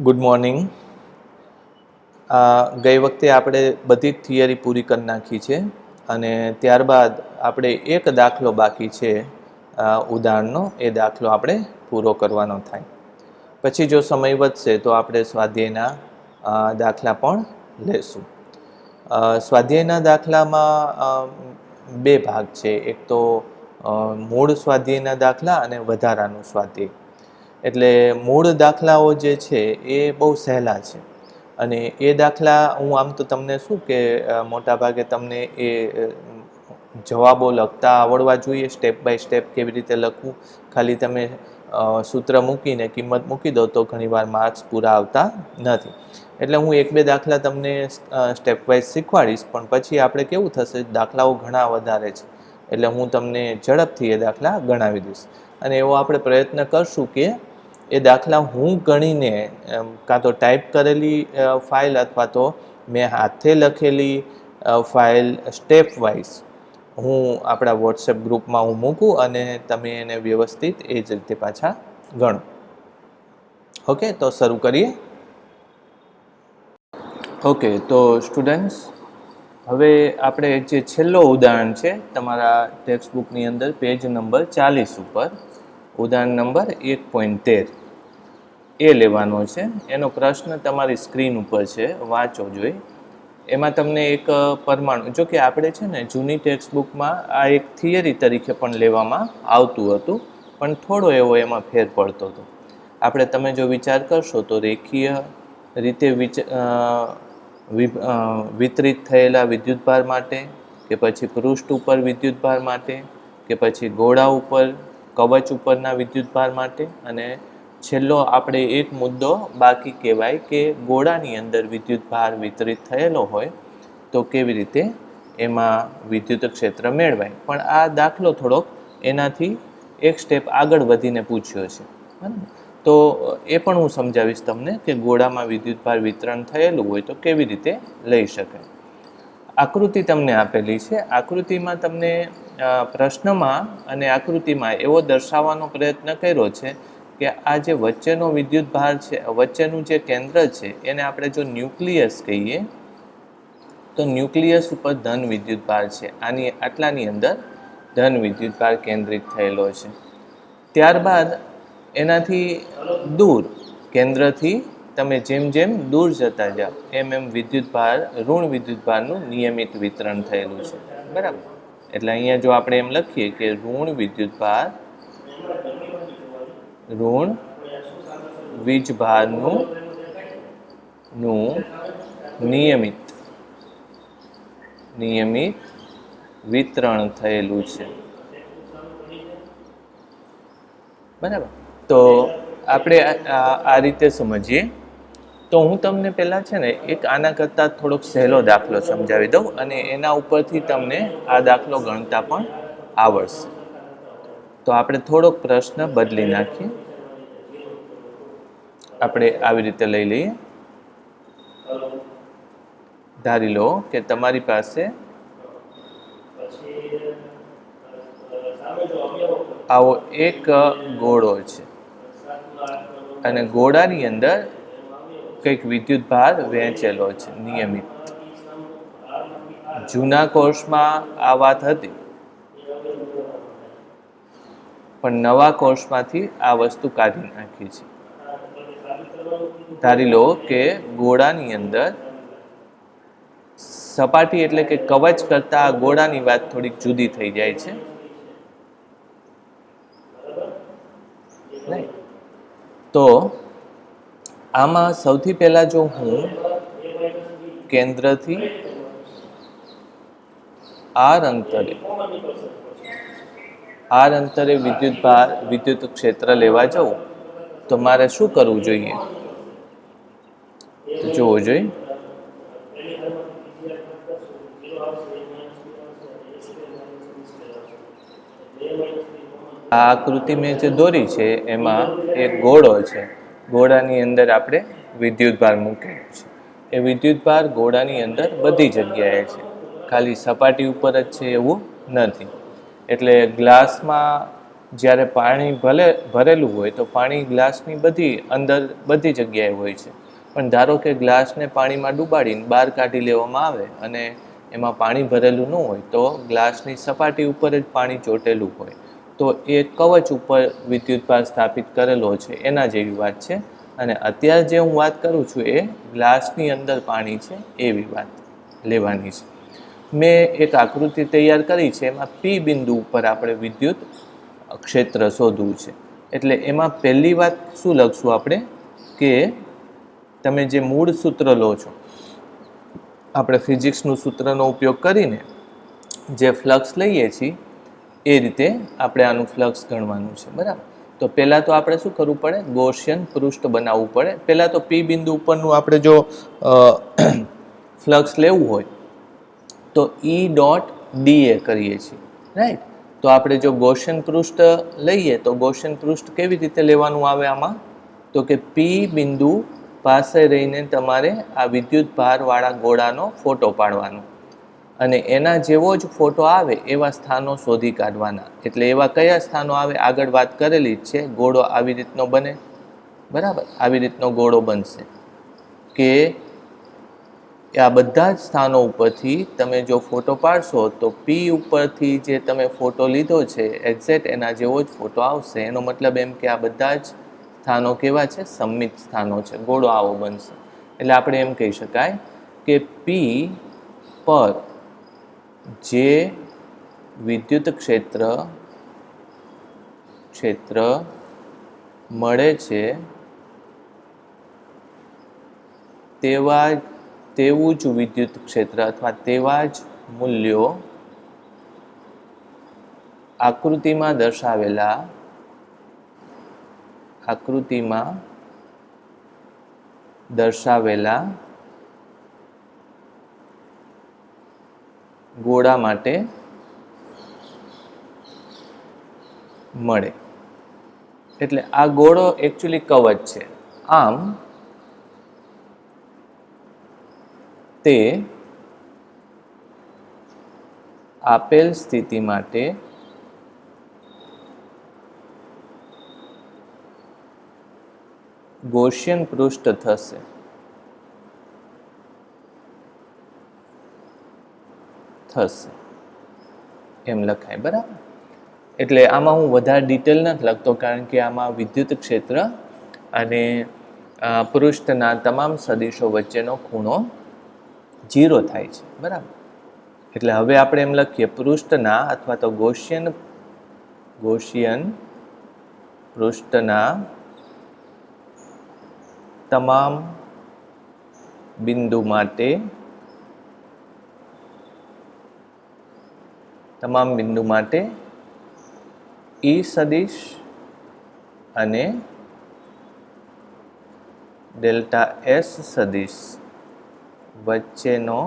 Good morning. ગઈ વખતે આપણે બધી જ થિયરી પૂરી કરી નાખી છે અને ત્યારબાદ આપણે એક દાખલો બાકી છે ઉદાહરણનો. એ દાખલો આપણે પૂરો કરવાનો થાય. પછી જો સમય વધશે તો આપણે સ્વાધ્યાયના દાખલા પણ લેશું. સ્વાધ્યાયના દાખલામાં બે ભાગ છે. એક તો મૂળ સ્વાધ્યાયના દાખલા અને વધારાનું સ્વાધ્યાય. એટલે મૂળ દાખલાઓ જે છે એ બહુ સહેલા છે અને એ દાખલા હું આમ તો તમને શું કે મોટાભાગે તમને એ જવાબો લખતા આવડવા જોઈએ, સ્ટેપ બાય સ્ટેપ કેવી રીતે લખવું. ખાલી તમે સૂત્ર મૂકીને કિંમત મૂકી દો તો ઘણીવાર માર્ક્સ પૂરા આવતા નથી. એટલે હું એક બે દાખલા તમને સ્ટેપ વાઇઝ શીખવાડીશ, પણ પછી આપણે કેવું થશે, દાખલાઓ ઘણા વધારે છે એટલે હું તમને ઝડપથી એ દાખલા ગણાવી દઈશ. અને એવો આપણે પ્રયત્ન કરશું કે એ દાખલા હું ગણીને કાં તો ટાઈપ કરેલી ફાઇલ અથવા તો મેં હાથે લખેલી ફાઇલ સ્ટેપ વાઇઝ હું આપણા વોટ્સએપ ગ્રુપમાં હું મૂકું અને તમે એને વ્યવસ્થિત એ જ રીતે પાછા ગણો. ઓકે, તો શરૂ કરીએ. ઓકે, તો સ્ટુડન્ટ્સ, હવે આપણે જે છેલ્લો ઉદાહરણ છે તમારા ટેક્સ્ટબુકની અંદર પેજ નંબર 40 ઉપર ઉદાહરણ નંબર 1.13 એ લેવાનો છે. એનો પ્રશ્ન તમારી સ્ક્રીન ઉપર છે, વાંચો જોઈ. એમાં તમને એક પરમાણુ, જો કે આપણે છે ને જૂની ટેક્સ્ટબુકમાં આ એક થિયરી તરીકે પણ લેવામાં આવતું હતું, પણ થોડો એવો એમાં ફેર પડતો હતો. આપણે તમે જો વિચાર કરશો તો રેખીય રીતે વિતરિત થયેલા વિદ્યુતભાર માટે, કે પછી પૃષ્ઠ ઉપર વિદ્યુતભાર માટે, કે પછી ગોળા ઉપર કવચ ઉપરના વિદ્યુતભાર માટે, અને છેલ્લો આપણે એક મુદ્દો બાકી કહેવાય કે ગોળાની અંદર વિદ્યુતભાર વિતરિત થયેલો હોય તો કેવી રીતે એમાં વિદ્યુત ક્ષેત્ર મેળવાય. પણ આ દાખલો થોડોક એનાથી એક સ્ટેપ આગળ વધીને પૂછ્યો છે. તો એ પણ હું સમજાવીશ તમને કે ગોળામાં વિદ્યુતભાર વિતરણ થયેલું હોય તો કેવી રીતે લઈ શકાય. આકૃતિ તમને આપેલી છે. આકૃતિમાં તમને પ્રશ્નમાં અને આકૃતિમાં એવો દર્શાવવાનો પ્રયત્ન કર્યો છે કે આ જે વચ્ચેનો વિદ્યુતભાર છે, વચ્ચેનું જે કેન્દ્ર છે, એને આપણે જો ન્યુક્લિયસ કહીએ તો ન્યુક્લિયસ ઉપર ધન વિદ્યુતભાર છે. આટલાની અંદર ધન વિદ્યુતભાર કેન્દ્રિત થયેલો છે. ત્યારબાદ એનાથી દૂર કેન્દ્રથી તમે જેમ જેમ દૂર જતા જાઓ એમ વિદ્યુતભાર, ઋણ વિદ્યુતભારનું નિયમિત વિતરણ થયેલું છે. બરાબર? એટલે અહીંયા જો આપણે એમ લખીએ કે ઋણ વિદ્યુતભાર, ઋણ વીજભારનું નિયમિત વિતરણ થયેલું છે. બરાબર? તો આપણે આ રીતે સમજીએ. તો હું તમને પહેલાં છે ને એક આના કરતાં થોડોક સહેલો દાખલો સમજાવી દઉં અને એના ઉપરથી તમને આ દાખલો ગણતા પણ આવડશે. તો આપણે થોડોક પ્રશ્ન બદલી નાખીએ. આપણે આવી રીતે લઈ લઈએ. ધારી લો કે તમારી પાસે આવો એક ગોળો છે અને ગોળાની અંદર કંઈક વિદ્યુતભાર વહેંચેલો છે નિયમિત. જૂના કોર્સમાં આ વાત હતી, પણ નવા કોર્સમાંથી આ વસ્તુ કાઢી નાખી છે. ધારી લો કે ગોળાની અંદર સપાટી એટલે કે કવચ કરતા આ ગોળાની વાત થોડીક જુદી થઈ જાય છે. તો આમાં સૌથી પહેલા જો હું કેન્દ્રથી આર અંતરે વિદ્યુત ક્ષેત્ર લેવા જાઉં તો મારે શું કરવું જોઈએ? જોવો જોઈએ. આ આકૃતિ મેં જે દોરી છે એમાં એક ગોળો છે. ગોળાની અંદર આપણે વિદ્યુતભાર મૂકેલો છે. એ વિદ્યુતભાર ગોળાની અંદર બધી જગ્યાએ છે, ખાલી સપાટી ઉપર જ છે એવું નથી. એટલે ગ્લાસમાં જ્યારે પાણી ભરેલું હોય તો પાણી ગ્લાસની અંદર બધી જગ્યાએ હોય છે, પણ ધારો કે ગ્લાસને પાણીમાં ડૂબાડીને બહાર કાઢી લેવામાં આવે અને એમાં પાણી ભરેલું ન હોય તો ગ્લાસની સપાટી ઉપર જ પાણી ચોટેલું હોય તો એ કવચ ઉપર વિદ્યુતભાર સ્થાપિત કરેલો છે એના જેવી વાત છે. અને અત્યારે જે હું વાત કરું છું એ ગ્લાસની અંદર પાણી છે એવી વાત લેવાની છે. મેં એક આકૃતિ તૈયાર કરી છે, એમાં પી બિંદુ ઉપર આપણે વિદ્યુત ક્ષેત્ર શોધવું છે. એટલે એમાં પહેલી વાત શું લખશું આપણે કે તમે જે મૂળ સૂત્ર લો છો, આપણે ફિઝિક્સનું સૂત્રનો ઉપયોગ કરીને જે ફ્લક્સ લઈએ છીએ એ રીતે આપણે આનું ફ્લક્સ ગણવાનું છે, બરાબર. તો પહેલાં તો આપણે શું કરવું પડે, ગૌસિયન પૃષ્ઠ બનાવવું પડે. પહેલાં તો પી બિંદુ ઉપરનું આપણે જો ફ્લક્સ લેવું હોય તો ઈ ડોટ ડીએ કરીએ છીએ, રાઈટ. તો આપણે જો ગૌસિયન પૃષ્ઠ લઈએ તો ગૌસિયન પૃષ્ઠ કેવી રીતે લેવાનું આવે આમાં, તો કે પી બિંદુ પાસે રહીને તમારે આ વિદ્યુત ભારવાળા ગોળાનો ફોટો પાડવાનો અને એના જેવો જ ફોટો આવે એવા સ્થાનો શોધી કાઢવાના. એટલે એવા કયા સ્થાનો આવે, આગળ વાત કરેલી જ છે. ગોળો આવી રીતનો બને, બરાબર, આવી રીતનો ગોળો બનશે કે આ બધા જ સ્થાનો ઉપરથી તમે જો ફોટો પાડશો તો પી ઉપરથી જે તમે ફોટો લીધો છે એક્ઝેક્ટ એના જેવો જ ફોટો આવશે. એનો મતલબ એમ કે આ બધા જ સ્થાનો કેવા છે, સમમિત સ્થાનો છે. ગોળો આવો બનશે. એટલે આપણે એમ કહી શકાય કે પી પર જે વિદ્યુત ક્ષેત્ર મળે છે તેવું જ વિદ્યુત ક્ષેત્ર અથવા તેવા જ મૂલ્યો આકૃતિમાં દર્શાવેલા ગોળા માટે મળે. એટલે આ ગોળો એકચ્યુઅલી કવચ છે. આમ તે આપેલ સ્થિતિ માટે ગૌસિયન પૃષ્ઠ થશે. એમ લખાય, બરાબર. એટલે આમાં હું વધારે ડિટેલ નથી લખતો કારણ કે આમાં વિદ્યુત ક્ષેત્ર અને પૃષ્ઠના તમામ સદિશો વચ્ચેનો ખૂણો 0 થાય છે, બરાબર. એટલે હવે આપણે એમ લખીએ, પૃષ્ઠના અથવા તો ગૌસિયન પૃષ્ઠના તમામ બિંદુ માટે ઈ સદિશ અને ડેલ્ટા એસ સદિશ વચ્ચેનો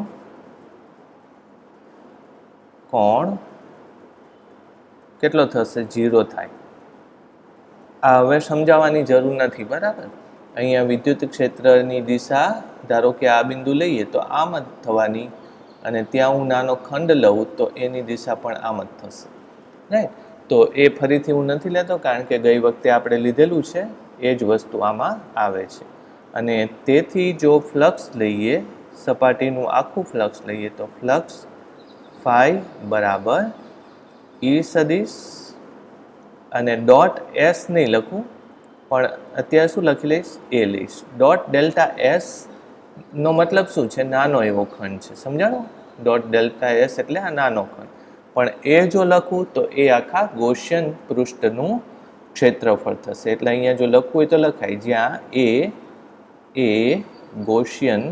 કોણ કેટલો થશે, 0 થાય. આ હવે સમજાવવાની જરૂર નથી, બરાબર. અહીંયા વિદ્યુત ક્ષેત્રની દિશા ધારો કે આ બિંદુ લઈએ તો આમ જ થવાની અને ત્યાં હું નાનો ખંડ લઉં તો એની દિશા પણ આમ જ થશે, રાઈટ. તો એ ફરીથી હું નથી લેતો કારણ કે ગઈ વખતે આપણે લીધેલું છે એ જ વસ્તુ આમાં આવે છે. અને તેથી જો ફ્લક્સ લઈએ, સપાટીનું આખું ફ્લક્સ લઈએ તો ફ્લક્સ ફાઈ બરાબર ઈ સદિશ અને ડોટ એસ નહીં લખું પણ અત્યારે શું લખી લઈશ, એ લઈશ. ડોટ ડેલ્ટા એસ નો મતલબ શું છે, નાનો એવો ખંડ છે, સમજાણો. ડોટ ડેલ્ટા એસ એટલે આ નાનો ખંડ, પણ એ જો લખું તો એ આખા ગૌસિયન પૃષ્ઠનું ક્ષેત્રફળ થશે. એટલે અહીંયા જો લખવું હોય તો લખાય, જ્યાં એ ગૌસિયન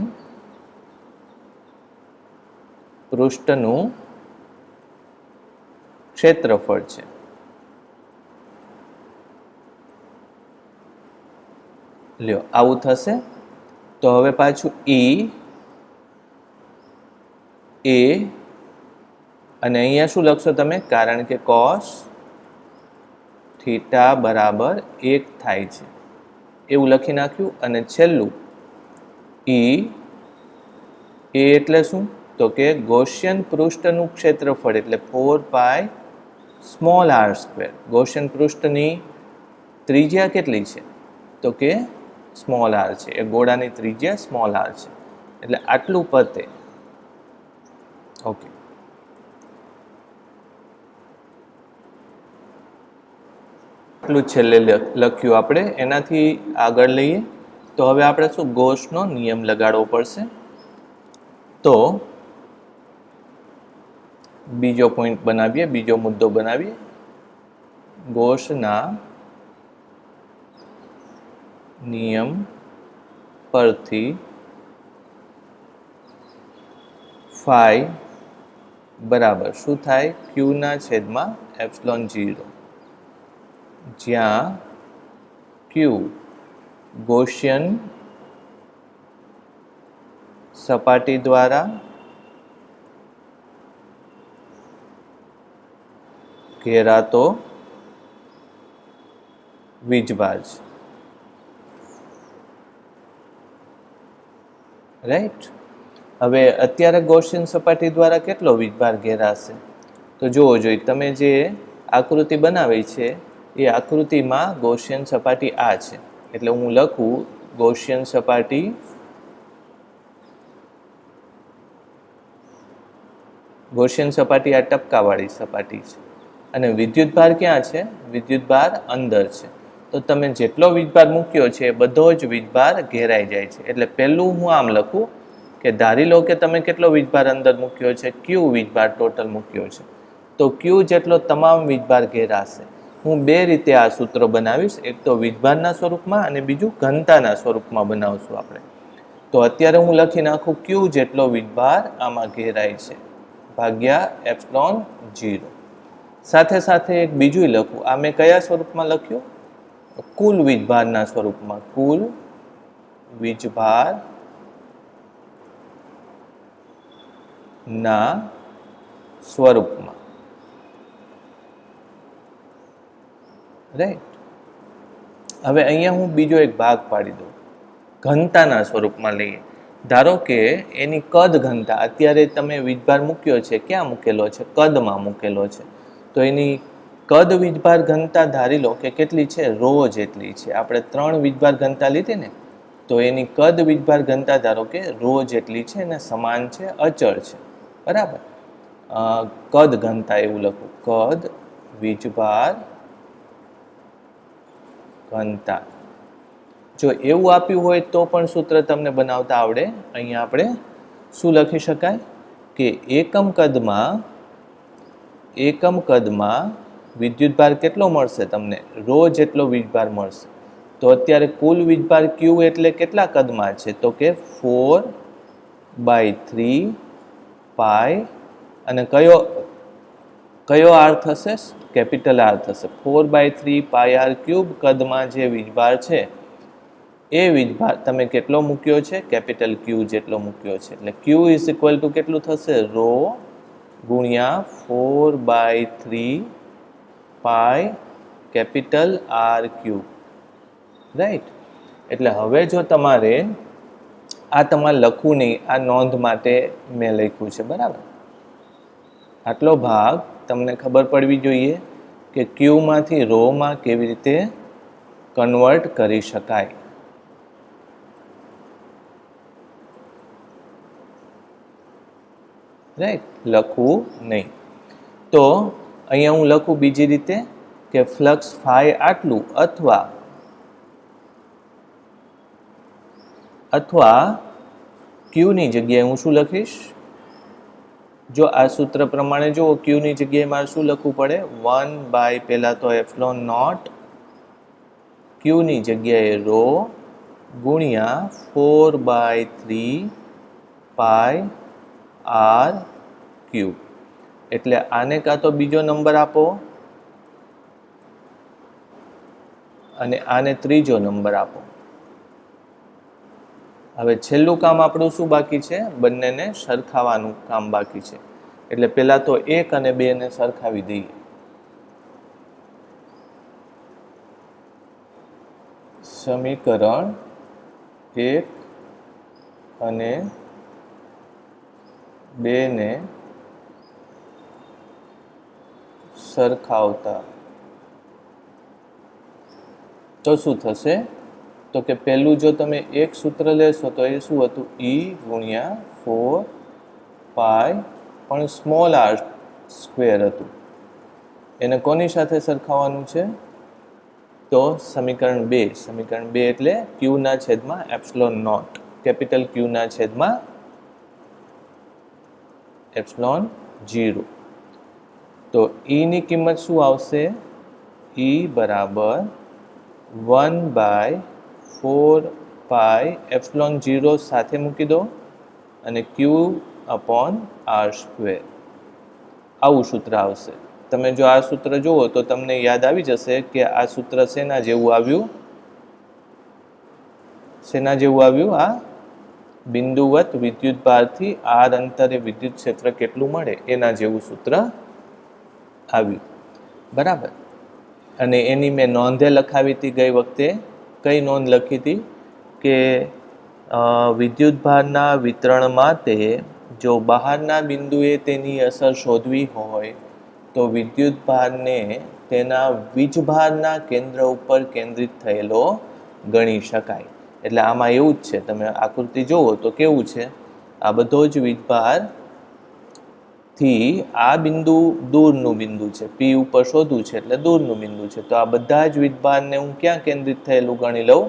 પૃષ્ઠનું ક્ષેત્રફળ છે. લ્યો, આવું થશે. તો હવે પાછું ઈ એ અને અહીંયા શું લખશો તમે, કારણ કે કોસ થીટા બરાબર 1 થાય છે એવું લખી નાખ્યું. અને છેલ્લું ઈ એ એટલે શું, તો કે ગૌસિયન પૃષ્ઠનું ક્ષેત્રફળ એટલે 4 pi small R square. Gaussian પૃષ્ઠની ત્રિજ્યા કેટલી છે? તો કે સ્મોલ આર છે. એ ગોળાની ત્રિજ્યા સ્મોલ આર છે. એટલે આટલું પતે. ઓકે, આટલું છેલ્લે લખ્યું આપણે. એનાથી આગળ લઈએ તો હવે આપણે શું ગૌસનો નિયમ લગાડવો પડશે. તો બીજો પોઈન્ટ બનાવીએ, બીજો મુદ્દો બનાવીએ. ગૌસના નિયમ પરથી ફાઈ બરાબર શું થાય? ક્યુના છેદમાં એપ્સિલોન 0, જ્યાં ક્યુ ગૌસિયન સપાટી દ્વારા ઘેરાતો વીજભાર છે. રાઈટ. હવે અત્યારે ગૌસિયન સપાટી દ્વારા કેટલો વીજભાર ઘેરાશે? તો જુઓ જોઈએ, તમે જે આકૃતિ બનાવી છે એ આકૃતિમાં ગૌસિયન સપાટી આ છે. એટલે હું લખું ગૌસિયન સપાટી આ ટપકાવાળી સપાટી છે. અને વિદ્યુતભાર ક્યાં છે? વિદ્યુતભાર અંદર છે. તો તમે જેટલો વીજભાર મૂક્યો છે એ બધો જ વીજભાર ઘેરાઈ જાય છે. એટલે પહેલું હું આમ લખું કે ધારી લો કે તમે કેટલો વીજભાર અંદર મૂક્યો છે? ક્યુ વીજભાર ટોટલ મૂક્યો છે. તો ક્યુ જેટલો તમામ વીજભાર ઘેરાશે. હું બે રીતે આ સૂત્ર બનાવીશ. એક તો વીજભારના સ્વરૂપમાં અને બીજું ઘનતાના સ્વરૂપમાં બનાવશું આપણે. તો અત્યારે હું લખી નાખું ક્યુ જેટલો વીજભાર આમાં ઘેરાય છે ભાગ્યા એપ્સિલોન 0. સાથે સાથે એક બીજું લખું. આ મેં કયા સ્વરૂપમાં લખ્યું? કુલ વીજભારના સ્વરૂપમાં. કુલ વીજભાર ના સ્વરૂપમાં. રાઈટ. હવે અહીંયા હું બીજો એક ભાગ પાડી દઉં. ઘનતાના સ્વરૂપમાં લઈએ. ધારો કે એની કદ ઘનતા, અત્યારે તમે વીજભાર મૂક્યો છે, ક્યાં મૂકેલો છે? કદમાં મૂકેલો છે. તો એની કદ વીજભાર ઘનતા ધારી લો કે કેટલી છે? રો જેટલી છે. આપણે 3 વીજભાર ઘનતા લીધી ને, તો એની કદ વીજભાર ઘનતા ધારો કે રો જેટલી છે અને સમાન છે, અચળ છે. બરાબર. કદ ઘનતા એવું લખું, કદ વીજભાર ઘનતા. જો એવું આપ્યું હોય તો પણ સૂત્ર તમને બનાવતા આવડે. અહીંયા આપણે શું લખી શકાય કે એકમ કદમાં વિદ્યુતભાર કેટલો મળશે તમને? રો જેટલો વીજભાર મળશે. તો અત્યારે કુલ વીજભાર ક્યુ એટલે કેટલા કદમાં છે? તો કે 4/3 પાઈ. અને કયો આર થશે? કેપિટલ આર થશે. 4/3 પાઈ આર ક્યુબ કદમાં જે વીજભાર છે એ વીજભાર તમે કેટલો મૂક્યો છે? કેપિટલ ક્યુ જેટલો મૂક્યો છે. એટલે ક્યુ ઇઝ ઇક્વલ ટુ કેટલું થશે? રો ગુણ્યા 4/3 પાઈ કેપિટલ આર ક્યુબ. રાઈટ. એટલે હવે જો તમારે લખવું નહીં, આ નોંધ માટે મેં લખ્યું છે. બરાબર. આટલો ભાગ તમને ખબર પડવી જોઈએ કે ક્યુમાંથી રોમાં કેવી રીતે કન્વર્ટ કરી શકાય. રાઈટ. લખવું નહીં. તો અહીંયા હું લખું બીજી રીતે કે ફ્લક્સ ફાઈ આટલું અથવા ક્યુની જગ્યાએ હું શું લખીશ? જો આ સૂત્ર પ્રમાણે જો ક્યુની જગ્યાએ મારે શું લખવું પડે? 1 પહેલા તો એપ્સિલોન નોટ ક્યુની જગ્યાએ રો ગુણ્યા 4/3 પાઈ આર ક્યુબ. એટલે આને કાં તો બીજો નંબર આપો અને આને ત્રીજો નંબર આપો. હવે છેલ્લું કામ આપણું શું બાકી છે? બંનેને સરખાવવાનું કામ બાકી છે. એટલે પહેલા તો 1 અને 2 ને સરખાવી દઈએ. સમીકરણ 1 અને 2 ને સરખાવતા તો શું થશે? તો કે પહેલું જો તમે એક સૂત્ર લેશો તો એ શું હતું? E ગુણ્યા 4 પાઈ પણ સ્મોલ આર સ્ક્વેર હતું. એને કોની સાથે સરખાવવાનું છે? તો સમીકરણ 2 એટલે Q ના છેદમાં એપ્સિલોન નોટ, કેપિટલ Q ના છેદમાં એપ્સિલોન 0. તો E ની કિંમત શું આવશે? E બરાબર 1/4 પાઈ એપ્સિલોન 0 સાથે મૂકી દો અને Q અપોન આર સ્ક્વેર. આવું સૂત્ર આવશે. તમે જો આ સૂત્ર જુઓ તો તમને યાદ આવી જશે કે આ સૂત્ર શેના જેવું આવ્યું? શેના જેવું આવ્યું? આ બિંદુવત વિદ્યુતભારથી આર અંતરે વિદ્યુત ક્ષેત્ર કેટલું મળે એના જેવું સૂત્ર આવ્યું. બરાબર. અને એની મેં નોંધે લખાવી હતી ગઈ વખતે. કઈ નોંધ લખી હતી? કે વિદ્યુતભારના વિતરણ માટે જો બહારના બિંદુએ તેની અસર શોધવી હોય તો વિદ્યુતભારને તેના વીજભારના કેન્દ્ર ઉપર કેન્દ્રિત થયેલો ગણી શકાય. એટલે આમાં એવું જ છે, તમે આકૃતિ જુઓ તો કેવું છે? આ બધો જ વીજભાર થી આ બિંદુ દૂરનું બિંદુ છે, P ઉપર શોધવું છે એટલે દૂરનું બિંદુ છે. તો આ બધા જ વીજભારને હું ક્યાં કેન્દ્રિત થયેલું ગણી લઉં?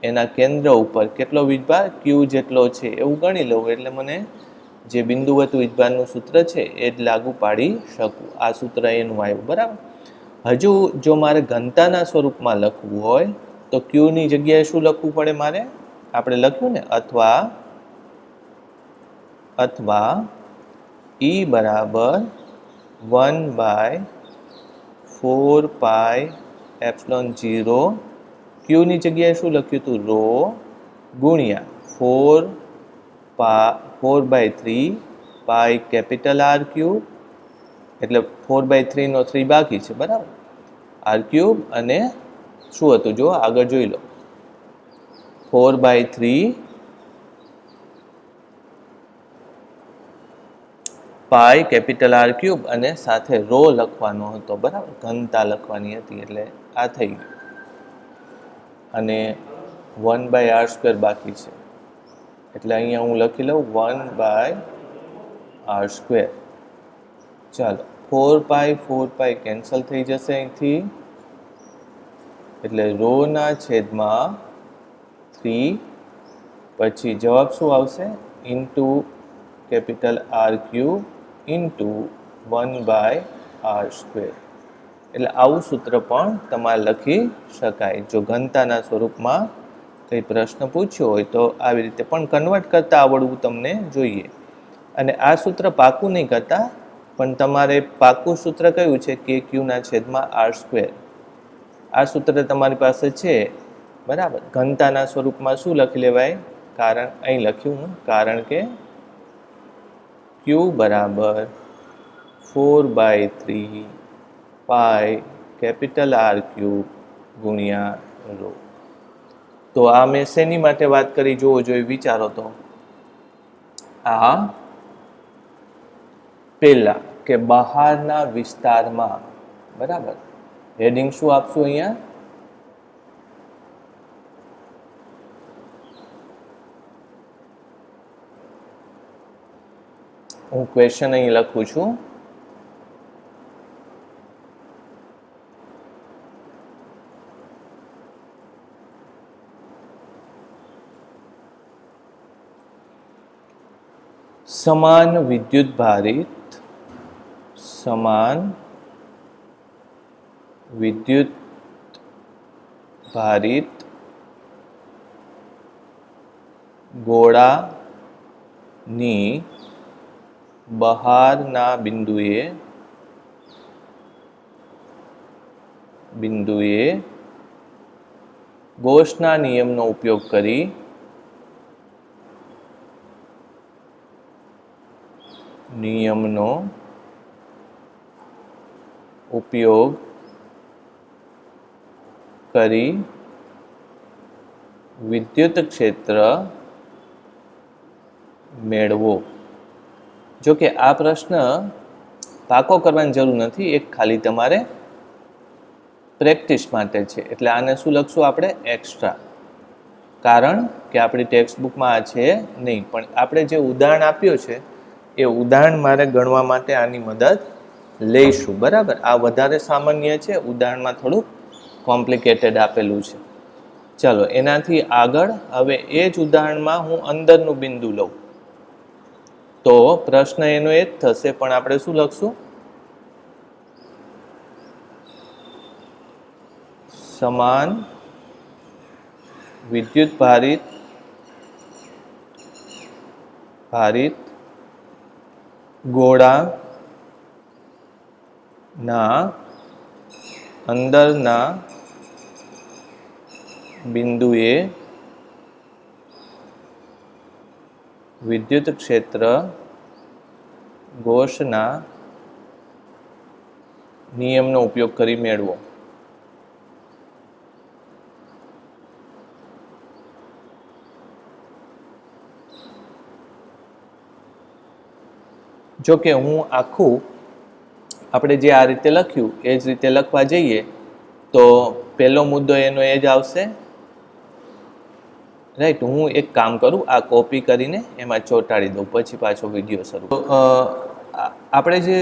એના કેન્દ્ર ઉપર કેટલો વીજભાર? Q જેટલો છે એવું ગણી લઉં એટલે મને જે બિંદુવત વીજભારનું સૂત્ર છે એ જ લાગુ પાડી શકું. આ સૂત્ર એનું આવ્યું. બરાબર. હજુ જો મારે ઘનતાના સ્વરૂપમાં લખવું હોય તો Q ની જગ્યાએ શું લખવું પડે મારે? આપણે લખ્યું ને અથવા E બરાબર 1/4 પાઈ એપ્સિલોન 0. Q ની જગ્યાએ શું લખ્યું હતું? રો ગુણ્યા 4/3 પાઈ કેપિટલ આર ક્યુબ, એટલે 4/3 નો 3 બાકી છે. બરાબર. આર ક્યુબ અને શું હતું? જો આગળ જોઈ લો, 4/3 પાઈ કેપિટલ આર ક્યુબ અને સાથે રો લખવાનો હતો. બરાબર. ઘનતા લખવાની હતી એટલે આ થઈ ગયું. અને 1/r² બાકી છે એટલે અહીંયા હું લખી લઉં 1/r². ચાલો, 4 પાઈ કેન્સલ થઈ જશે અહીંથી એટલે રો ના છેદમાં 3, પછી જવાબ શું આવશે? Into capital R cube into 1/r². એટલે આવું સૂત્ર પણ તમારે લખી શકાય. જો ઘનતાના સ્વરૂપમાં કંઈ પ્રશ્ન પૂછ્યો હોય તો આવી રીતે પણ કન્વર્ટ કરતા આવડવું તમને જોઈએ. અને આ સૂત્ર પાકું નહીં કરતા, પણ તમારે પાકું સૂત્ર કયું છે? કે Q ના છેદમાં r². આ સૂત્ર તમારી પાસે છે. બરાબર. ઘનતાના સ્વરૂપમાં શું લખી લેવાય? કારણ અહીં લખ્યું હું, કારણ કે Q બરાબર 4/3 પાઈ કેપિટલ આર ક્યુબ ગુણ્યા રો. તો આ મેં શેની માટે વાત કરી જોવો જોઈએ? વિચારો તો. આ પેલા કે બહારના વિસ્તારમાં. બરાબર. હેડિંગ શું આપશું અહીંયા? હું ક્વેશ્ચન અહીં લખું છું. સમાન વિદ્યુત ભારિત ગોળાની બહારના બિંદુએ ગૌસના નિયમનો ઉપયોગ કરી વિદ્યુત ક્ષેત્ર મેળવો. જો કે આ પ્રશ્ન પાકો કરવાની જરૂર નથી, એક ખાલી તમારે પ્રેક્ટિસ માટે છે. એટલે આને શું લખશું આપણે? એક્સ્ટ્રા. કારણ કે આપણી ટેક્સ્ટ બુકમાં આ છે નહીં, પણ આપણે જે ઉદાહરણ આપ્યું છે એ ઉદાહરણ મારે ગણવા માટે આની મદદ લઈશું. બરાબર? આ વધારે સામાન્ય છે, ઉદાહરણમાં થોડુંક કોમ્પ્લિકેટેડ આપેલું છે. ચલો એનાથી આગળ હવે એ જ ઉદાહરણમાં હું અંદરનું બિંદુ લઉં તો પ્રશ્ન એનો એ જ થશે, પણ આપણે શું લખશું? સમાન વિદ્યુત ભારિત ગોળાના અંદરના બિંદુએ વિદ્યુત ક્ષેત્ર ગૌસના નિયમનો ઉપયોગ કરી મેળવો. જો કે હું આખું આપણે જે આ રીતે લખ્યું એ જ રીતે લખવા જઈએ તો પહેલો મુદ્દો એનો એ જ આવશે. રાઈટ? હું એક કામ કરું, આ કોપી કરીને એમાં ચોંટાડી દઉં, પછી પાછો વિડીયો શરૂ. આપણે જે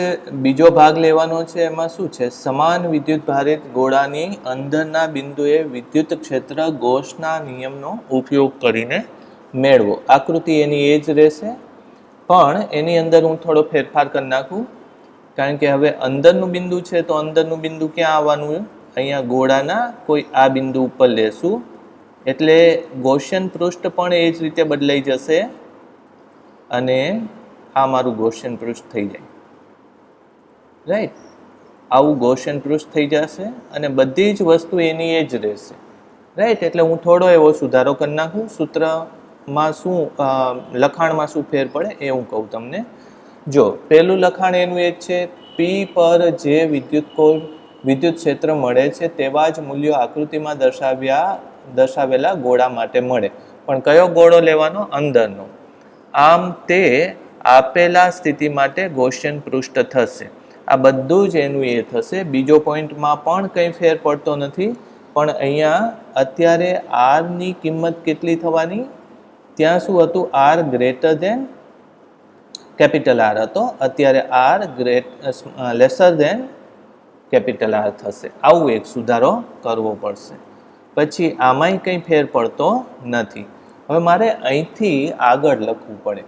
બીજો ભાગ લેવાનો છે એમાં શું છે? સમાન વિદ્યુત ભારિત ગોળાની અંદરના બિંદુએ વિદ્યુત ક્ષેત્ર ગૌસના નિયમનો ઉપયોગ કરીને મેળવો. આકૃતિ એની એ જ રહેશે, પણ એની અંદર હું થોડો ફેરફાર કરી નાખું. કારણ કે હવે અંદરનું બિંદુ છે તો અંદરનું બિંદુ ક્યાં આવવાનું? અહીંયા ગોળાના કોઈ આ બિંદુ ઉપર લેશું, એટલે ગૌસિયન પૃષ્ઠ પણ એ જ રીતે બદલાઈ જશે અને આ મારું ગૌસિયન પૃષ્ઠ થઈ જાય. રાઈટ? આવું ગૌસિયન પૃષ્ઠ થઈ જશે અને બધી જ વસ્તુ એની એ જ રહેશે. રાઈટ? એટલે હું થોડો એવો સુધારો કરી નાખું. સૂત્રમાં શું, લખાણમાં શું ફેર પડે એ હું કહું તમને. જો પહેલું લખાણ એનું એ જ છે, પી પર જે વિદ્યુત ક્ષેત્ર મળે છે તેવા જ મૂલ્યો આકૃતિમાં દર્શાવેલા ગોળા માટે મળે. પણ કયો ગોળો લેવાનો? અંદરનો. આમ તે આપેલા સ્થિતિ માટે ગૌસિયન પૃષ્ઠ થશે. આ બધું જ એનું એ થશે. બીજો પોઈન્ટમાં પણ કંઈ ફેર પડતો નથી, પણ અહીંયા અત્યારે આરની કિંમત કેટલી થવાની? ત્યાં શું હતું? R greater than capital R હતો, અત્યારે R lesser than capital R થશે. આવું એક સુધારો કરવો પડશે. પછી આમાંય કંઈ ફેર પડતો નથી. હવે મારે અહીંથી આગળ લખવું પડે.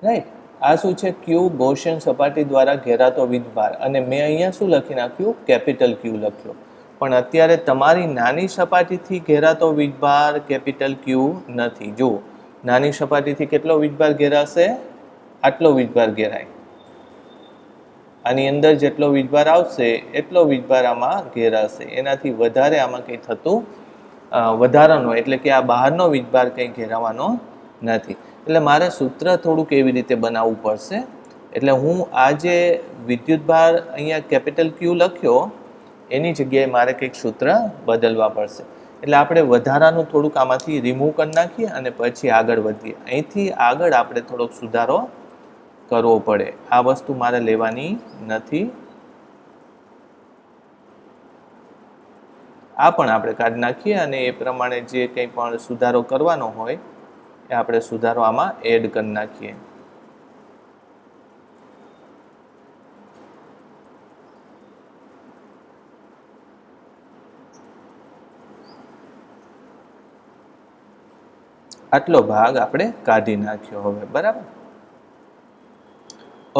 રાઈટ? આ શું છે? ક્યુ ગૌસિયન સપાટી દ્વારા ઘેરાતો વીજભાર, અને મેં અહીંયા શું લખી નાખ્યું? કેપિટલ ક્યુ લખ્યો. પણ અત્યારે તમારી નાની સપાટીથી ઘેરાતો વીજભાર કેપિટલ ક્યુ નથી. જો નાની સપાટીથી કેટલો વીજભાર ઘેરાશે? આટલો વીજભાર ઘેરાય. આની અંદર જેટલો વીજભાર આવશે એટલો વીજભાર આમાં ઘેરાશે. એનાથી વધારે આમાં કંઈ થતું વધારાનો, એટલે કે આ બહારનો વીજભાર કંઈ ઘેરાવાનો નથી. એટલે મારે સૂત્ર થોડુંક એવી રીતે બનાવવું પડશે. એટલે હું આ જે વિદ્યુતભાર અહીંયા કેપિટલ ક્યુ લખ્યો એની જગ્યાએ મારે કંઈક સૂત્ર બદલવા પડશે. એટલે આપણે વધારાનું થોડુંક આમાંથી રિમૂવ કરી નાખીએ અને પછી આગળ વધીએ. અહીંથી આગળ આપણે થોડોક સુધારો કરવો પડે. આ વસ્તુ મારે લેવાની નથી. આ પણ આપણે કાઢી નાખીએ અને એ પ્રમાણે જે કંઈ પણ સુધારો કરવાનો હોય એ આપણે સુધારો આમાં એડ કરી નાખીએ. આટલો ભાગ આપણે કાઢી નાખ્યો હવે. બરાબર?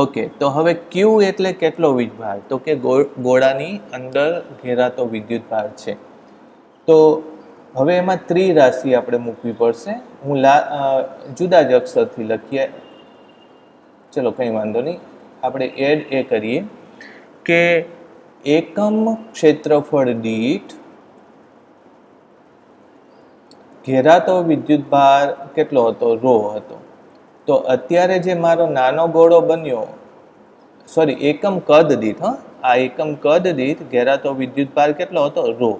ઓકે, તો હવે ક્યુ એટલે કેટલો વીજભાર? તો કે ગોળાની અંદર ઘેરાતો વિદ્યુતભાર છે. તો હવે એમાં ત્રિરાશિ આપણે મૂકવી પડશે. હું જુદા જ અક્ષરથી લખીએ. ચલો કંઈ વાંધો નહીં, આપણે એડ એ કરીએ કે એકમ ક્ષેત્રફળ દીઠ ઘેરાતો વિદ્યુતભાર કેટલો હતો? રો હતો. તો અત્યારે જે મારો નાનો ગોળો બન્યો, સોરી એકમ કદ દીઠ, આ એકમ કદ દીઠ ઘેરાતો વિદ્યુતભાર કેટલો હતો? રો.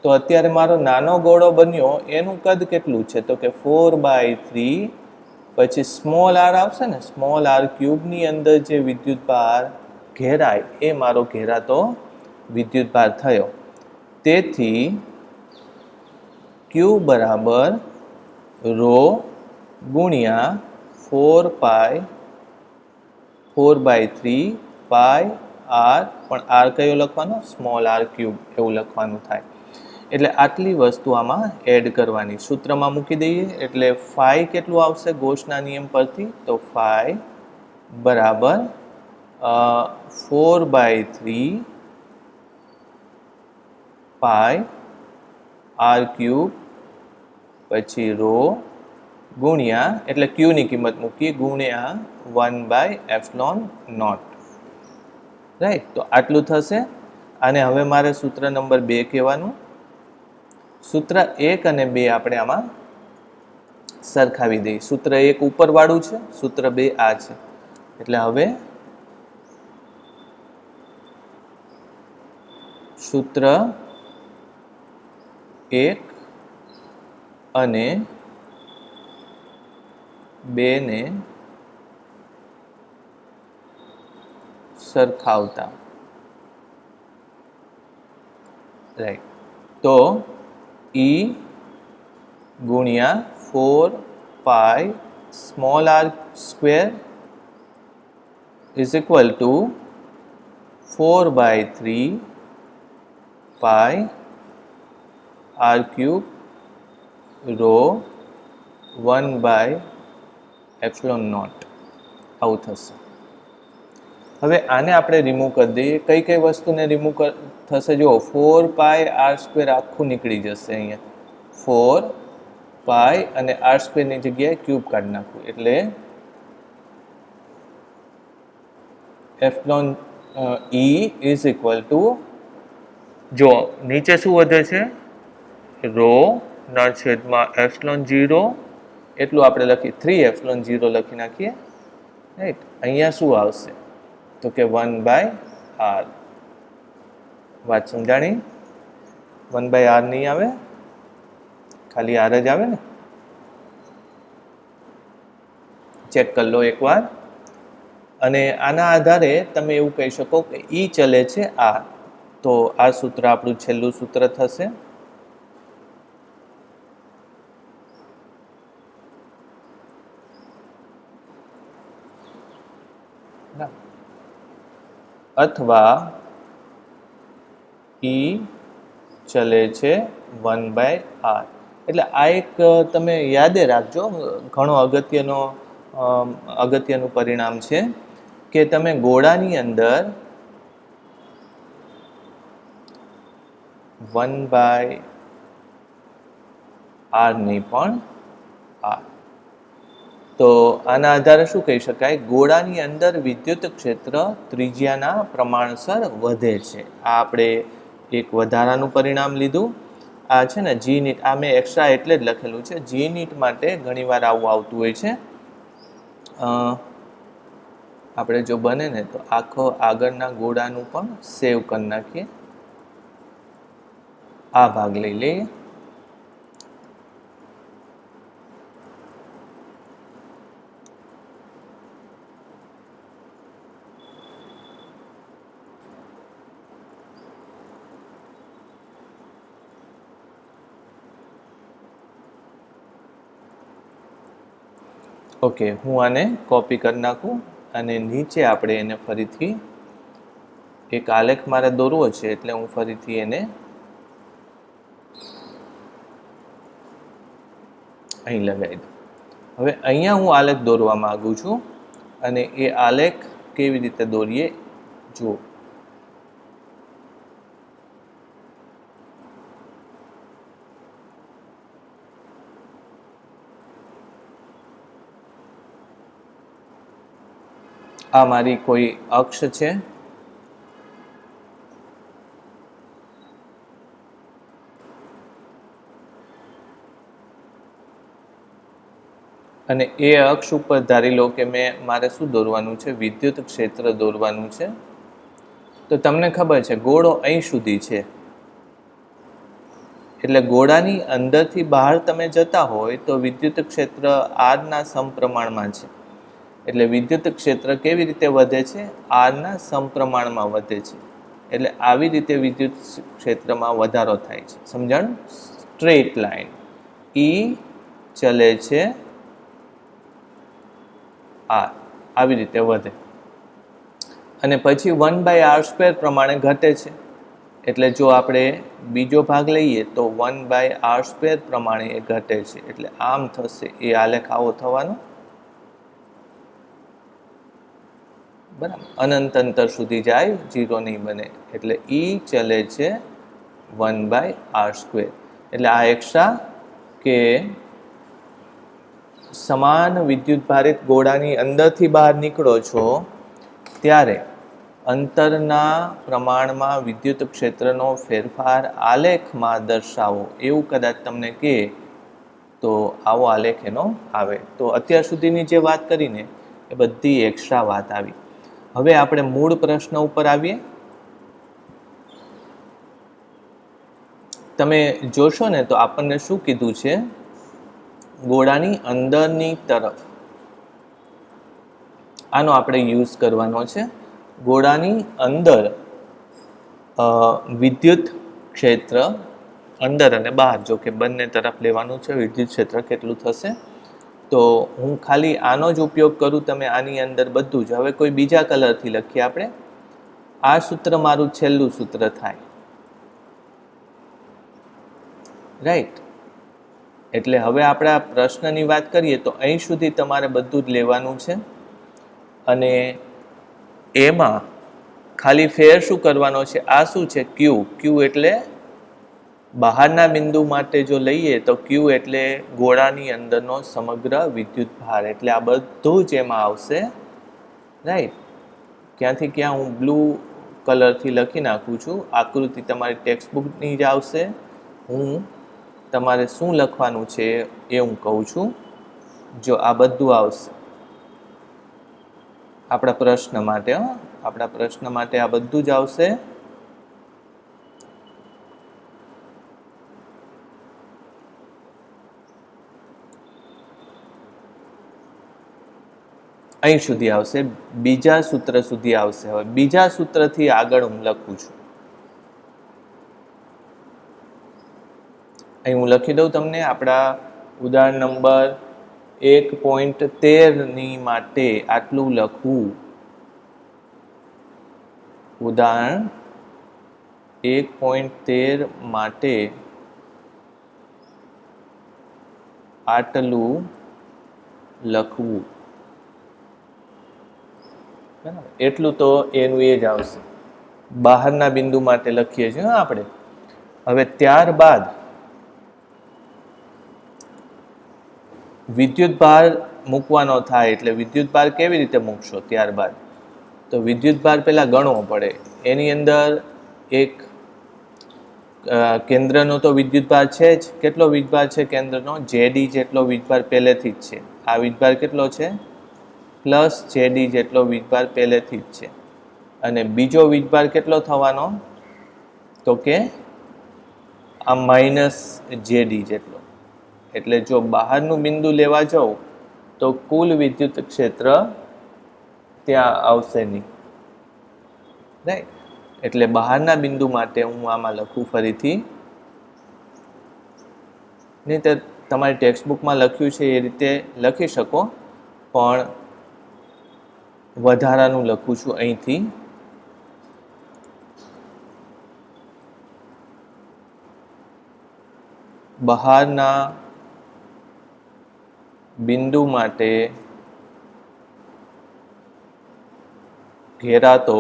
તો અત્યારે મારો નાનો ગોળો બન્યો એનું કદ કેટલું છે? તો કે 4/3, પછી સ્મોલ આર આવશે ને, સ્મોલ આર ક્યુબની અંદર જે વિદ્યુતભાર ઘેરાય એ મારો ઘેરાતો વિદ્યુતભાર થયો. તેથી Q બરાબર રો ગુણ્યા 4/3 પાઈ આર, પણ આર કયો લખવાનો? સ્મોલ આર ક્યુબ એવું લખવાનું થાય. એટલે આટલી વસ્તુ આમાં એડ કરવાની, સૂત્રમાં મૂકી દઈએ. એટલે ફાઈ કેટલું આવશે ગોસના નિયમ પરથી? તો ફાઈ બરાબર 4/3 પાઈ આર ક્યુબ પછી રો ગુણ્યા, એટલે ક્યુની કિંમત મૂકીએ, ગુણ્યા 1/ε0. રાઈટ, તો આટલું થશે. અને હવે મારે સૂત્ર નંબર 2 કહેવાનું. સૂત્ર 1 અને 2 આપણે આમાં સરખાવી દઈએ. સૂત્ર 1 ઉપરવાળું છે, સૂત્ર 2 આ છે. એટલે હવે સૂત્ર 1 અને 2 ને સરખાવતા. રાઈટ, તો E ગુણ્યા 4 pi small R square is equal to 4/3 pi R cube rho 1/ε0 આવું થશે. હવે આને આપણે રિમૂવ કરી દઈએ. કઈ કઈ વસ્તુને રિમૂવ થશે? જો 4 પાઈ આર સ્ક્વેર આખું નીકળી જશે અહીંયા. 4 પાઈ અને આર સ્ક્વેરની જગ્યાએ ક્યુબ કાઢી નાખવું, એટલે ε E ઇઝ ઇક્વલ ટુ, જો નીચે શું વધે છે? રો ના છેદમાં ε0, એટલું આપણે લખી 3ε0 લખી નાખીએ. રાઈટ, અહીંયા શું આવશે? તો કે 1/r. વાત સમજાણી? 1/r નહીં આવે, ખાલી r જ આવે ને. ચેક કરી લો એકવાર. અને આના આધારે તમે એવું કહી શકો કે E ચલે છે r, તો આ સૂત્ર આપણું છેલ્લું સૂત્ર થશે. અથવા E ચલે છે 1/r. એટલે આ એક તમે યાદે રાખજો, ઘણો અગત્યનું પરિણામ છે કે તમે ગોળાની અંદર 1/r નહીં પણ r. તો આના આધારે શું કહી શકાય? ગોળાની અંદર વિદ્યુત ક્ષેત્ર ત્રિજ્યાના પ્રમાણસર વધે છે. આ આપણે એક વધારાનું પરિણામ લીધું. આ છે ને જી નીટ, આ મેં એક્સ્ટ્રા એટલે જ લખેલું છે. જી નીટ માટે ઘણીવાર આવું આવતું હોય છે. આપણે જો બને ને તો આખો આગળના ગોળાનું પણ સેવ કરી નાખીએ. આ ભાગ લઈ લઈએ. ઓકે, હું આને કોપી કરી નાખું અને નીચે આપણે એને ફરીથી એક આલેખ મારે દોરવો છે, એટલે હું ફરીથી એને અહીં લગાવી દઉં. હવે અહીંયા હું આલેખ દોરવા માંગુ છું અને એ આલેખ કેવી રીતે દોરીએ જુઓ. આ મારી કોઈ અક્ષ છે. અને એ અક્ષ ઉપર ધારી લો કે મારે શું દોરવાનું છે? વિદ્યુત ક્ષેત્ર દોરવાનું છે. તો તમને ખબર છે ગોળો અહીં સુધી છે, એટલે ગોળાની અંદરથી બહાર તમે જતા હોય તો વિદ્યુત ક્ષેત્ર r ના સમપ્રમાણમાં છે. એટલે વિદ્યુત ક્ષેત્ર કેવી રીતે વધે છે? આરના સમપ્રમાણમાં વધે છે. એટલે આવી રીતે વિદ્યુત ક્ષેત્રમાં વધારો થાય છે. સમજણ? સ્ટ્રેટ લાઈન ઈ ચલે છે આર, આવી રીતે વધે. અને પછી 1/r² પ્રમાણે ઘટે છે. એટલે જો આપણે બીજો ભાગ લઈએ તો 1/r² પ્રમાણે એ ઘટે છે. એટલે આમ થશે, એ આલેખ આવો થવાનો. બરાબર, અનંત અંતર સુધી જાય, 0 નહીં બને. એટલે ઈ ચલે છે 1/r². એટલે આ એક્સ્ટ્રા કે સમાન વિદ્યુત ભારિત ગોળાની અંદરથી બહાર નીકળો છો ત્યારે અંતરના પ્રમાણમાં વિદ્યુત ક્ષેત્રનો ફેરફાર આલેખમાં દર્શાવો, એવું કદાચ તમને કહે તો આવો આલેખ એનો આવે. તો અત્યાર સુધીની જે વાત કરીને એ બધી એક્સ્ટ્રા વાત આવી. હવે આપણે મૂળ પ્રશ્ન ઉપર આવીએ. તમે જોશો ને તો આપણને શું કીધું છે? ગોળાની અંદરની તરફ આનો આપણે યુઝ કરવાનો છે. ગોળાની અંદર વિદ્યુત ક્ષેત્ર અંદર અને બહાર, જો કે બંને તરફ લેવાનું છે. વિદ્યુત ક્ષેત્ર કેટલું થશે? તો હું ખાલી આનો જ ઉપયોગ કરું, તમે આની અંદર બધું જ. હવે કોઈ બીજા કલરથી લખીએ આપણે. આ સૂત્ર મારું છેલ્લું સૂત્ર થાય, રાઈટ? એટલે હવે આપણે આ પ્રશ્નની વાત કરીએ તો અહીં સુધી તમારે બધું જ લેવાનું છે. અને એમાં ખાલી ફેર શું કરવાનો છે? આ શું છે? ક્યુ. ક્યુ એટલે બહારના બિંદુ માટે જો લઈએ તો ક્યુ એટલે ગોળાની અંદરનો સમગ્ર વિદ્યુત ભાર. એટલે આ બધું જ એમાં આવશે, રાઈટ? ક્યાંથી ક્યાં હું બ્લુ કલરથી લખી નાખું છું. આકૃતિ તમારી ટેક્સ્ટબુકની જ આવશે. હું તમારે શું લખવાનું છે એ હું કહું છું. જો આ બધું આવશે આપણા પ્રશ્ન માટે, આપણા પ્રશ્ન માટે આ બધું જ આવશે. અહીં સુધી આવશે, બીજા સૂત્ર સુધી આવશે. હવે બીજા સૂત્રથી આગળ હું લખું છું. અહીં હું લખી દઉં તમને. આપણા ઉદાહરણ નંબર 1.13 માટે આટલું લખવું. ઉદાહરણ 1.13 માટે આટલું લખવું. બરાબર, એટલું તો એનું એ જ આવશે. બહારના બિંદુ માટે લખીએ છીએ આપણે. હવે ત્યારબાદ વિદ્યુત ભાર મૂકવાનો થાય. એટલે વિદ્યુત ભાર કેવી રીતે મૂકશો? ત્યારબાદ તો વિદ્યુત ભાર પહેલાં ગણવો પડે. એની અંદર એક કેન્દ્રનો તો વિદ્યુત ભાર છે જ. કેટલો વીજભાર છે કેન્દ્રનો? જેડી જેટલો વીજભાર પહેલેથી જ છે. આ વીજભાર કેટલો છે? પ્લસ જેડી જેટલો વીજભાર પહેલેથી જ છે. અને બીજો વીજભાર કેટલો થવાનો? તો કે આ માઇનસ જેડી જેટલો. એટલે જો બહારનું બિંદુ લેવા જાઉં તો કુલ વિદ્યુત ક્ષેત્ર ત્યાં આવશે નહીં, રાઈટ? એટલે બહારના બિંદુ માટે હું આમાં લખું ફરીથી. નહીં તો તમારી ટેક્સ્ટબુકમાં લખ્યું છે એ રીતે લખી શકો, પણ વધારાનું લખું છું અહીંથી. બહારના બિંદુ માટે ઘેરાતો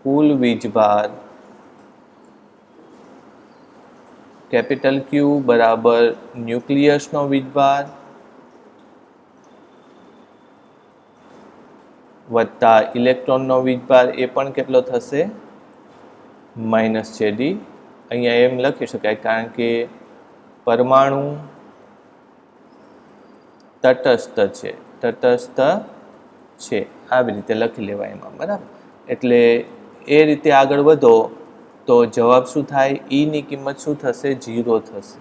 કુલ વીજભાર કેપિટલ ક્યુ બરાબર ન્યુક્લિયસનો વીજભાર વત્તા ઇલેક્ટ્રોનનો વીજભાર, એ પણ કેટલો થશે? Minus JD. અહીંયા એમ લખી શકાય કારણ કે પરમાણુ તટસ્થ છે, તટસ્થ છે, આવી રીતે લખી લેવાય એમાં. બરાબર, એટલે એ રીતે આગળ વધો તો જવાબ શું થાય? ઈની કિંમત શું થશે? 0 થશે,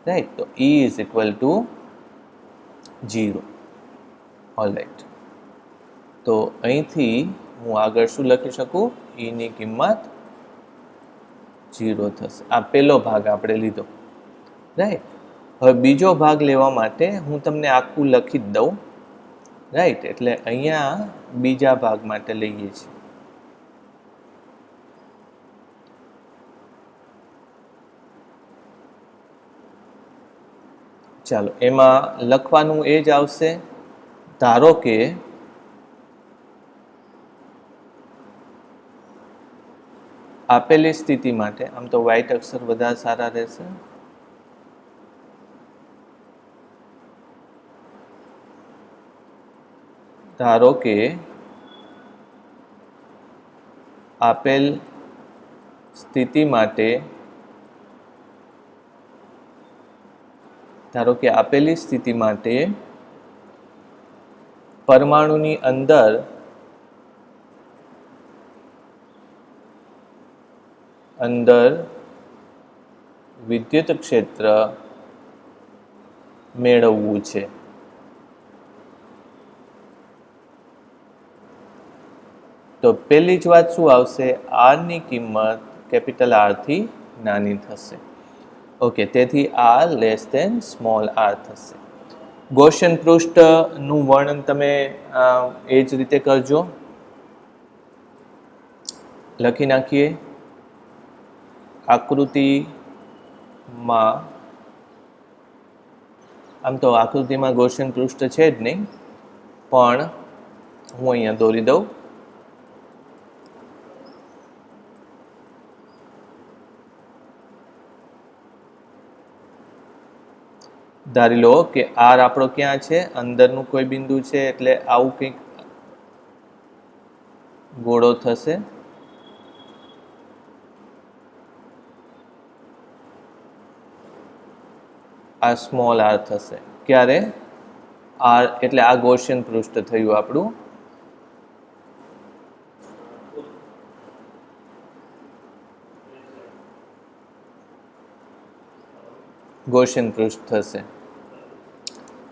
રાઈટ? તો ઈ ઇઝ ઇક્વલ ટુ 0. ઓલરાઈટ, તો અહીંથી હું આગળ શું લખી શકું? ની કિંમત 0 થશે. આ પહેલો ભાગ આપણે લીધો, રાઈટ. હવે બીજો ભાગ લેવા માટે હું તમને આખું લખી જ દઉં, રાઈટ. એટલે અહીંયા બીજા ભાગ માટે લઈએ છીએ. ચાલો, એમાં લખવાનું એ જ આવશે. ધારો કે આપેલી સ્થિતિ માટે, આમ તો વ્હાઇટ અક્ષર વધારે સારા રહેશે. ધારો કે આપેલ સ્થિતિ માટે, ધારો કે આપેલી સ્થિતિ માટે પરમાણુની અંદર વિદ્યુત ક્ષેત્ર મેળવવું છે. તો પહેલી જ વાત શું આવશે? R ની કિંમત કેપિટલ R થી નાની થશે. ઓકે, તેથી R less than small r થશે. ગૌસિયન પૃષ્ઠનું વર્ણન તમે એ જ રીતે કરજો. લખી નાખીએ. આકૃતિમાં, આમ તો આકૃતિમાં ગૌસિયન પૃષ્ઠ છે જ નહીં, પણ હું અહીંયા દોરી દઉં. ધારી લો કે R આપણો ક્યાં છે? અંદરનું કોઈ બિંદુ છે, એટલે આવું કંઈક ગોળો થશે. આ સ્મોલ r થશે. ક્યારે? R એટલે આ ગૌસિયન પૃષ્ઠ થયું આપણું. ગૌસિયન પૃષ્ઠ થશે.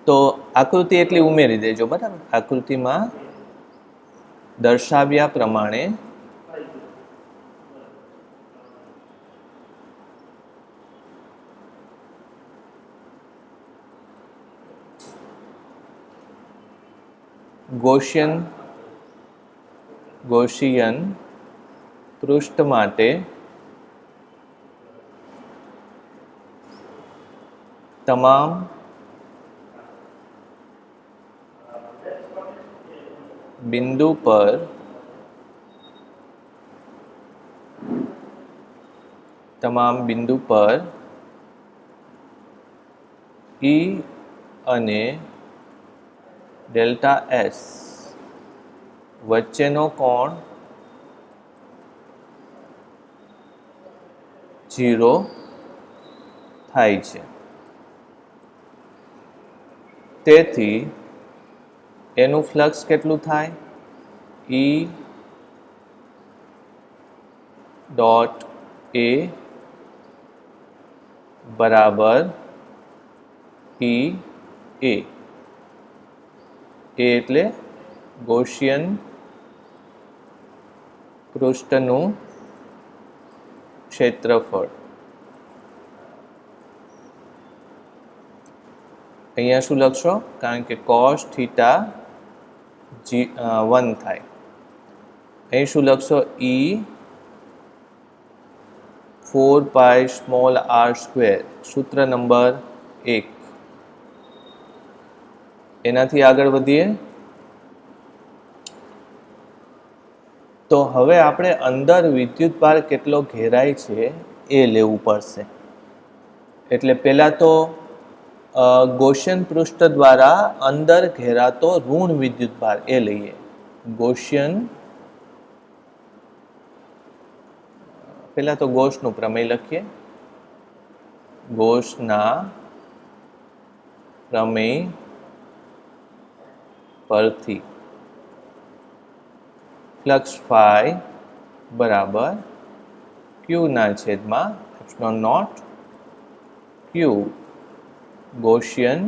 તો આકૃતિ એટલી ઉમેરી દેજો, બરાબર? આકૃતિમાં દર્શાવ્યા પ્રમાણે ગૌસિયન પૃષ્ઠ માટે તમામ બિંદુ પર E અને ડેલ્ટા S વચ્ચેનો કોણ 0 થાય છે. તેથી એનું ફ્લક્સ કેટલું થાય? E ડોટ A બરાબર E A. એ એટલે ગૌસિયન પૃષ્ઠનું ક્ષેત્રફળ. અહીંયા શું લખશો? કારણ કે cos થીટા 1 થાય. અહીં શું લખશો? E 4 pi small r square. સૂત્ર નંબર 1. એનાથી આગળ વધીએ તો હવે આપણે અંદર વિદ્યુતભાર કેટલો ઘેરાય છે એ લેવું પડશે. એટલે પહેલા તો ગૌસિયન પૃષ્ઠ દ્વારા અંદર ઘેરાતો ઋણ વિદ્યુતભાર એ લઈએ. ગૌસિયન, પહેલા તો ગૌસનું પ્રમેય લખીએ. ગૌસના પ્રમેય પરથી ફ્લક્સ ફાઈ બરાબર Q ના છેદમાં એપ્સિલોન નોટ Q ગૌસિયન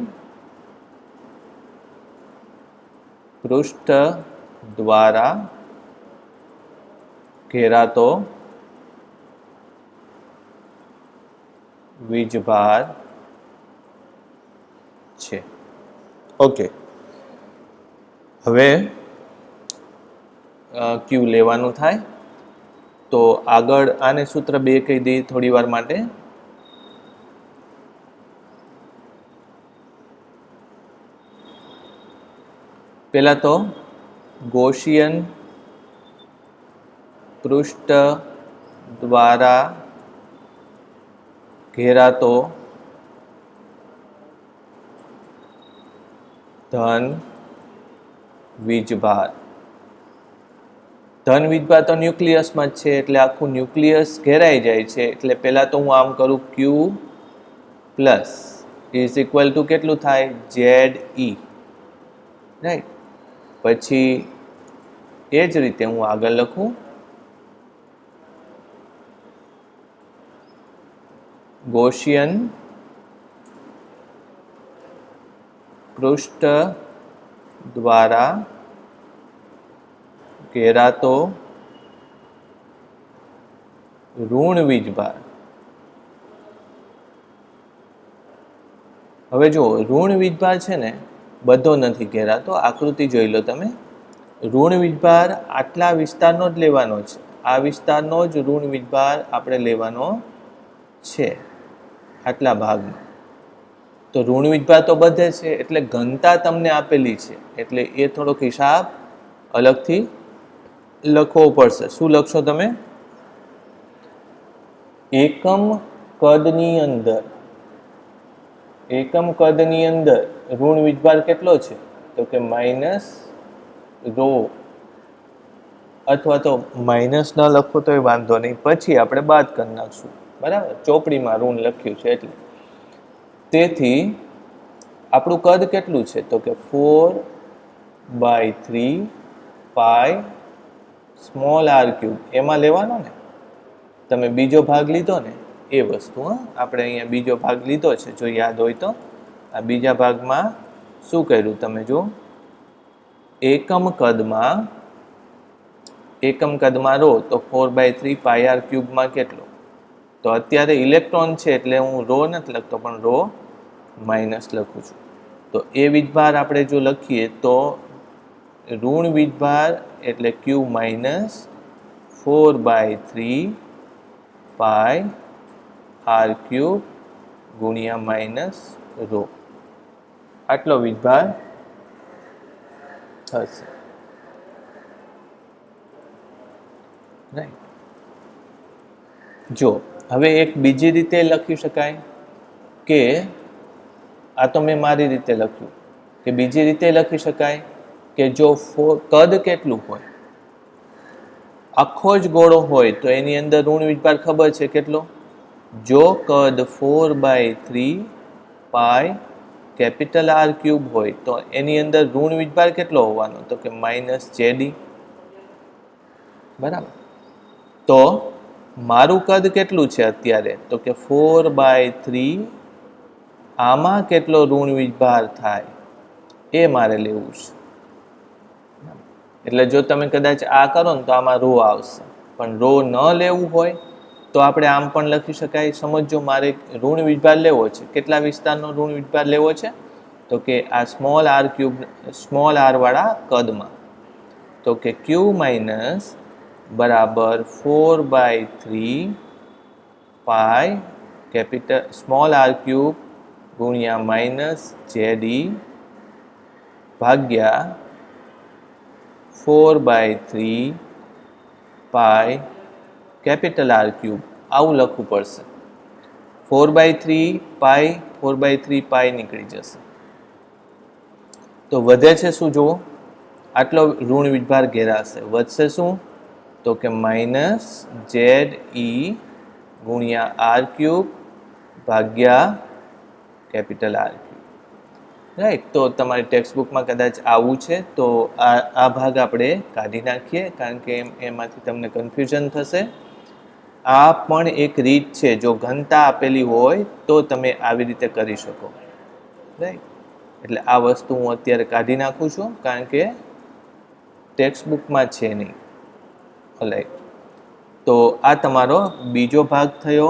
પૃષ્ઠ દ્વારા ઘેરાતો વીજભાર છે. ઓકે, હવે ક્યુ લેવાનું થાય તો આગળ આને સૂત્ર 2 કહી દઈએ થોડી વાર માટે. પહેલા તો ગૌસિયન પૃષ્ઠ દ્વારા ઘેરાતો ધન વીજભાર. ધન વીજભાર તો ન્યુક્લિયસમાં જ છે એટલે આખું ન્યુક્લિયસ ઘેરાઈ જાય છે. એટલે પહેલાં તો હું આમ કરું ક્યુ પ્લસ ઇઝ ઇક્વલ ટુ કેટલું થાય ZE, રાઈટ. પછી એ જ રીતે હું આગળ લખું ગૌસિયન પૃષ્ઠ દ્વારા ઘેરાતો ઋણ વીજભાર. હવે જો ઋણ વીજભાર છે ને બધો નથી ઘેરાતો. આકૃતિ જોઈ લો તમે. ઋણ વીજભાર આટલા વિસ્તારનો જ લેવાનો છે. આ વિસ્તારનો જ ઋણ વીજભાર આપણે લેવાનો છે, આટલા ભાગમાં. તો ઋણ વીજભાર તો બધે છે એટલે ઘનતા તમને આપેલી છે એટલે એ થોડોક હિસાબ અલગથી લખવો પડશે. શું લખશો તમે? એકમ કદની અંદર ઋણ વીજભાર કેટલો છે તો કે -ρ, અથવા તો માઇનસ ન લખો તોય વાંધો નહીં, પછી આપણે બાદ કરી નાખશું. બરાબર, ચોપડીમાં ઋણ લખ્યું છે એટલે. તેથી આપણું કદ કેટલું છે તો કે 4/3 પાઈ સ્મોલ r³. એમાં લેવાનો ને તમે બીજો ભાગ લીધો ને એ વસ્તુ. આપણે અહીંયા બીજો ભાગ લીધો છે, જો યાદ હોય તો. આ બીજા ભાગમાં શું કર્યું તમે જો, એકમ કદમાં રો તો 4/3 પાઈ r³ માં કેટલો? તો અત્યારે ઇલેક્ટ્રોન છે એટલે હું રો નથી લખતો પણ રો માઇનસ લખું છું. તો એ વીજભાર આપણે જો લખીએ તો ઋણ વીજભાર એટલે Q - 4/3 પાઈ r³ ગુણ્યા માઇનસ રો. આટલો વીજભાર થશે, રાઈટ. જો હવે એક બીજી રીતે લખી શકાય કે આ તો મેં મારી રીતે લખ્યું, કે બીજી રીતે લખી શકાય કે જો કદ કેટલું હોય, આખો જ ગોળો હોય તો એની અંદર ઋણ વીજભાર ખબર છે કેટલો? જો કદ 4/3 પાઈ કેપિટલ r³ હોય તો એની અંદર ઋણ વીજભાર કેટલો હોવાનો તો કે -ZE. બરાબર. તો મારું કદ કેટલું છે અત્યારે તો કે 4/3, આમાં કેટલો ઋણ વીજભાર થાય એ મારે લેવું છે. એટલે જો તમે કદાચ આ કરો ને તો આમાં રો આવશે, પણ રો ન લેવું હોય તો આપણે આમ પણ લખી શકાય. સમજો મારે ઋણ વીજભાર લેવો છે, કેટલા વિસ્તારનો ઋણ વીજભાર લેવો છે તો કે આ સ્મોલ r વાળા કદમાં. તો કે Q - બરાબર 4/3 પાઈ કેપિટલ સ્મોલ r³ ગુણ્યા -ZE ભાગ્યા 4/3 પાઈ કેપિટલ r³. આવું લખવું પડશે. 4/3 પાઈ નીકળી જશે. તો વધે છે શું જુઓ, આટલો ઋણ વીજભાર ઘેરાશે. વધશે શું તો કે -ZE ગુણ્યા r³ ભાગ્યા કેપિટલ r³. રાઈટ. તો તમારી ટેક્સ્ટબુકમાં કદાચ આવું છે તો આ ભાગ આપણે કાઢી નાખીએ, કારણ કે એમાંથી તમને કન્ફ્યુઝન થશે. આ પણ એક રીત છે, જો ઘનતા આપેલી હોય તો તમે આવી રીતે કરી શકો. રાઈટ. એટલે આ વસ્તુ હું અત્યારે કાઢી નાખું છું કારણ કે ટેક્સ્ટ બુકમાં છે નહીં. રાઈટ. તો આ તમારો બીજો ભાગ થયો.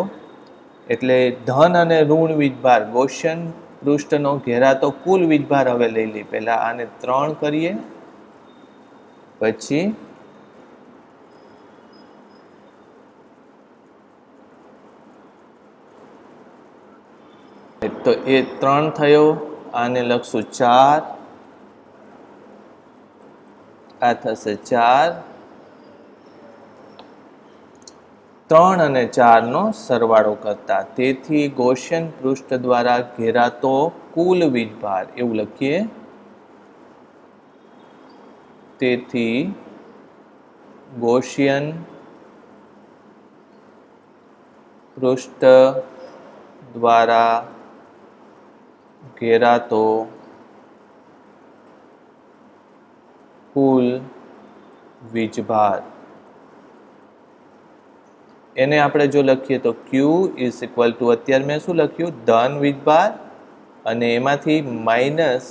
એટલે ધન અને ઋણ વીજભાર ગૌસિયન પૃષ્ઠનો ઘેરાતો કુલ વીજભાર હવે લઈ લઈએ. પહેલા આને 3 કરીએ, પછી તો એ 3 થયો. આને લખશું 4, આ થશે 4. 3 અને 4 નો સરવાળો કરતા, તેથી ગૌસિયન પૃષ્ઠ દ્વારા ઘેરાતો કુલ વીજભાર એવું લખીએ. તેથી ગૌસિયન પૃષ્ઠ દ્વારા ઘેરાતો કુલ વીજભાર, એને આપણે જો લખીએ તો Q ઇઝ ઇક્વલ ટુ, અત્યારે મેં શું લખ્યું, ધન વીજભાર, અને એમાંથી માઇનસ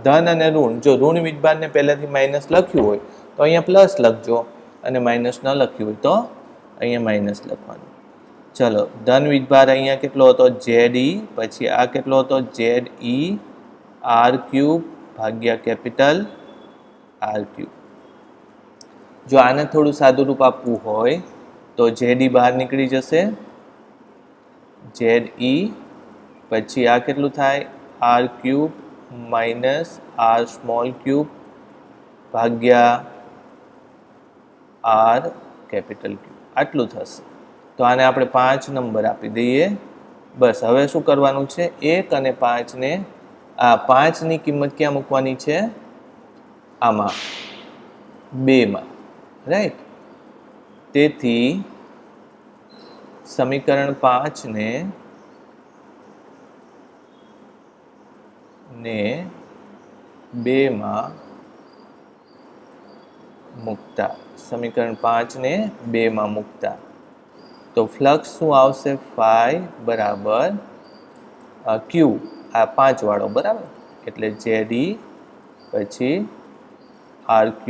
ધન અને ઋણ. જો ઋણ વીજભારને પહેલાથી માઇનસ લખ્યું હોય તો અહીંયા પ્લસ લખજો, અને માઇનસ ન લખ્યું હોય તો અહીંયા માઇનસ લખવાનું. ચલો, ધન વીજભાર અહીંયા કેટલો હતો, ZE, પછી આ કેટલો હતો, ZE R³ ભાગ્યા કેપિટલ R³. જો આને થોડું સાદું રૂપ આપવું હોય તો ZE બહાર નીકળી જશે, ZE, પછી આ કેટલું થાય, R³ minus R small cube ભાગ્યા R કેપિટલ ક્યુબ, આટલું થશે. તો આને આપણે 5 નંબર આપી દઈએ. બસ હવે શું કરવાનું છે, 1 અને 5 ને, આ 5 ની કિંમત ક્યાં મૂકવાની છે, આમાં 2 માં. રાઈટ. તેથી સમીકરણ 5 ને 2 માં મૂકતા, સમીકરણ 5 ને 2 માં મૂકતા, તો ફ્લક્સ શું આવશે, phi બરાબર Q, આ 5 વાળો બરાબર, એટલે ZE પછી R³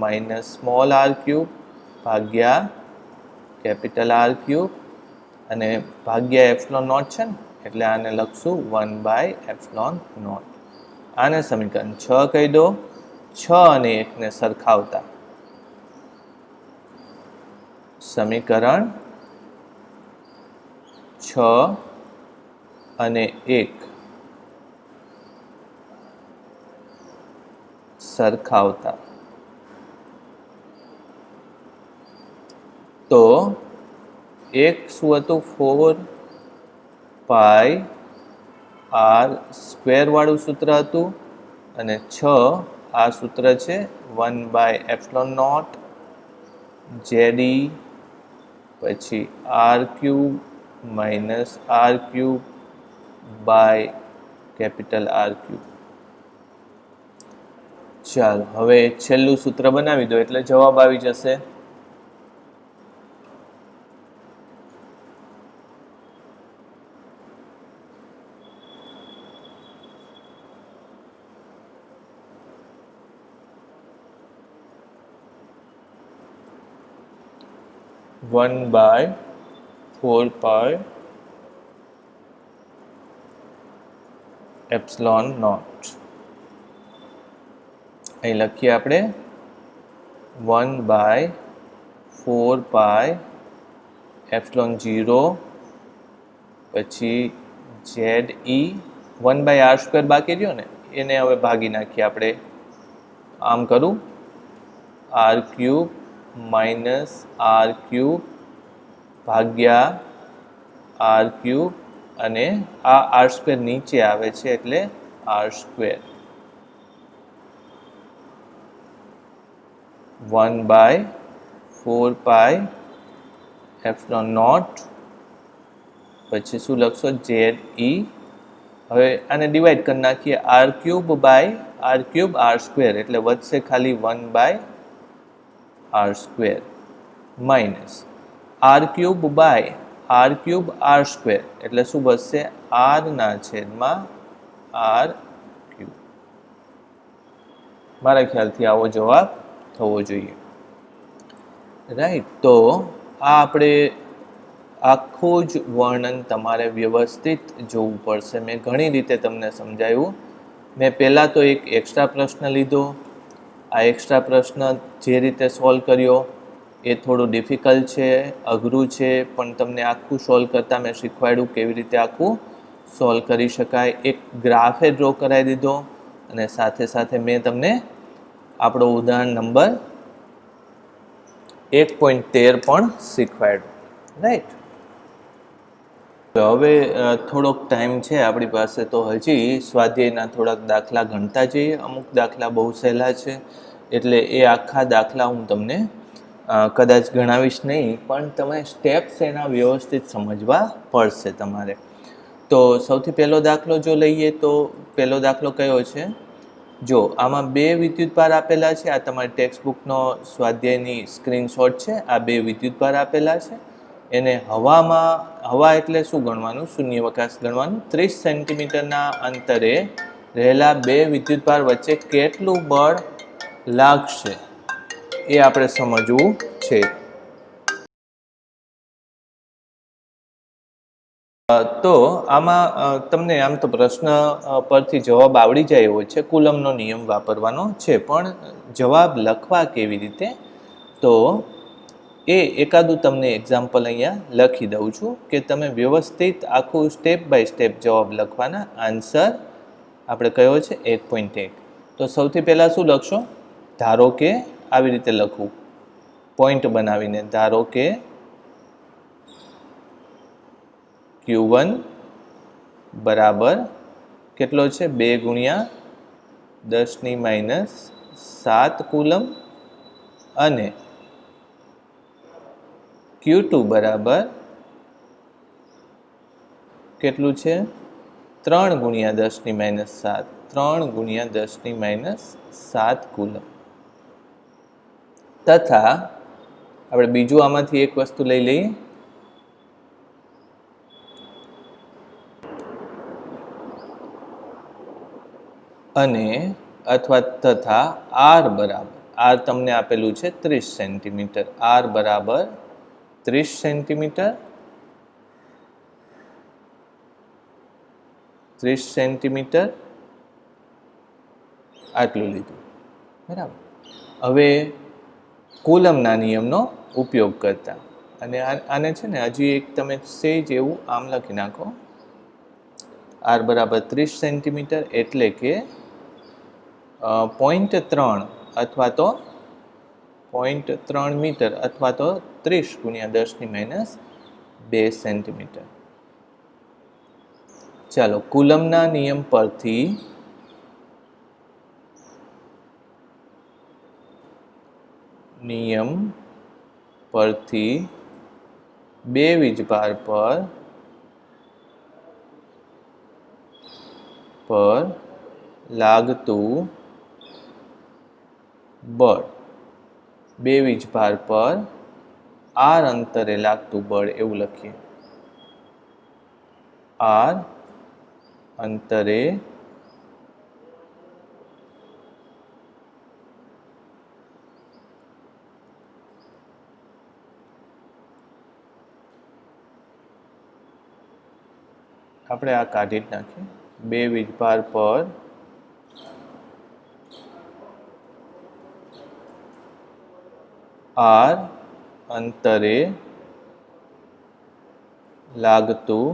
માઇનસ સ્મોલ R³ ભાગ્યા કેપિટલ R³ અને ભાગ્યા એપ્સિલોન નોટ છે ને, એટલે આને લખશું 1/ε0. આને સમીકરણ 6 કહી દો. 6 અને 1 ને સરખાવતા સમીકરણ 6 અને 1 સરખાવતા, તો એક શું હતું, 4πr² વાળું સૂત્ર હતું, અને 6 આ સૂત્ર છે 1/ε0 ZE પછી R³ minus R³ by capital R³. ચાલો, હવે છેલ્લું સૂત્ર બનાવી દો એટલે જવાબ આવી જશે. One by 4πε0. અહીં લખીએ આપણે 1/4πε0 પછી ZE 1/r² બાકી રહ્યો ને, એને હવે ભાગી નાખીએ આપણે. આમ કરું, R³ માઇનસ R³ ભાગ્યા R³ અને આ R² નીચે આવે છે એટલે R². 1/4πε0 પછી શું લખશો, ZE. હવે આને ડિવાઈડ કરી નાખીએ, R³ બાય R³ R² એટલે વધશે ખાલી 1/R² minus R³ by R³ R² એટલે શું બચશે, R ના છેદમાં R³. મારા ખ્યાલથી આવો જવાબ થવો જોઈએ. રાઈટ. તો આ આપણે આખું જ વર્ણન તમારે વ્યવસ્થિત જોવું પડશે. મેં ઘણી રીતે તમને સમજાવ્યું. મેં પહેલાં તો એક એક્સ્ટ્રા પ્રશ્ન લીધો. આ એક્સ્ટ્રા પ્રશ્ન જે રીતે સોલ્વ કર્યો એ થોડું ડિફિકલ્ટ છે, અઘરું છે, પણ તમને આખું સોલ્વ કરતાં મેં શીખવાડ્યું કેવી રીતે આખું સોલ્વ કરી શકાય. એક ગ્રાફે ડ્રો કરાવી દીધો અને સાથે સાથે મેં તમને આપણો ઉદાહરણ નંબર 1.13 પણ શીખવાડ્યું. રાઈટ. હવે થોડોક ટાઈમ છે આપણી પાસે, તો હજી સ્વાધ્યાયના થોડાક દાખલા ગણતા જઈએ. અમુક દાખલા બહુ સહેલા છે એટલે એ આખા દાખલા હું તમને કદાચ ગણાવીશ નહીં, પણ તમે સ્ટેપ્સ એના વ્યવસ્થિત સમજવા પડશે તમારે. તો સૌથી પહેલો દાખલો જો લઈએ તો પહેલો દાખલો કયો છે? જો આમાં 2 વિદ્યુતભાર આપેલા છે. આ તમારી ટેક્સ્ટબુકનો સ્વાધ્યાયની સ્ક્રીનશોટ છે. આ 2 વિદ્યુતભાર આપેલા છે. એને હવા એટલે શું ગણવાનું? શૂન્યાવકાશ ગણવાનું. 30 સેન્ટીમીટરના અંતરે રહેલા 2 વિદ્યુતભાર વચ્ચે કેટલું બળ લાગશે એ આપણે સમજવું છે. તો આમાં તમને આમ તો પ્રશ્ન પરથી જવાબ આવડી જાય એવો છે. કુલમનો નિયમ વાપરવાનો છે, પણ જવાબ લખવા કેવી રીતે? તો એ એકાદું તમને એક્ઝામ્પલ અહીંયા લખી દઉં છું કે તમે વ્યવસ્થિત આખું સ્ટેપ બાય સ્ટેપ જવાબ લખવાના. આન્સર આપણે કયો છે 1.1. તો સૌથી પહેલાં શું લખશો? ધારો કે આવી રીતે લખવું, પોઈન્ટ બનાવીને. ધારો કે Q1 બરાબર કેટલો છે? 2 × 10⁻⁷ કુલમ અને Q2 બરાબર કેટલું છે? 3 × 10⁻⁷. 3 × 10⁻⁷ કુલમ. તથા આપણે બીજું આમાંથી એક વસ્તુ લઈ લઈએ. અને અથવા તથા R બરાબર, R તમને આપેલું છે 30 સેન્ટીમીટર. R બરાબર 30 સેન્ટીમીટર. 30 સેન્ટીમીટર આટલું લીધું. બરાબર. હવે કુલમના નિયમનો ઉપયોગ કરતા, અને આને છે ને હજી એક તમે સેજ એવું આમ લખી નાખો. R બરાબર 30 સેન્ટીમીટર એટલે કે 0.3 અથવા તો 0.3 મીટર અથવા તો 30 × 10⁻² સેન્ટીમીટર. ચાલો, કુલમના નિયમ પરથી 2 વીજભાર પર લાગતું બળ, 2 વીજભાર પર R અંતરે લાગતું બળ એવું લખીએ. R અંતરે આપણે આ કાઢી જ નાખીએ. 2 વીજભાર પર R અંતરે લાગતું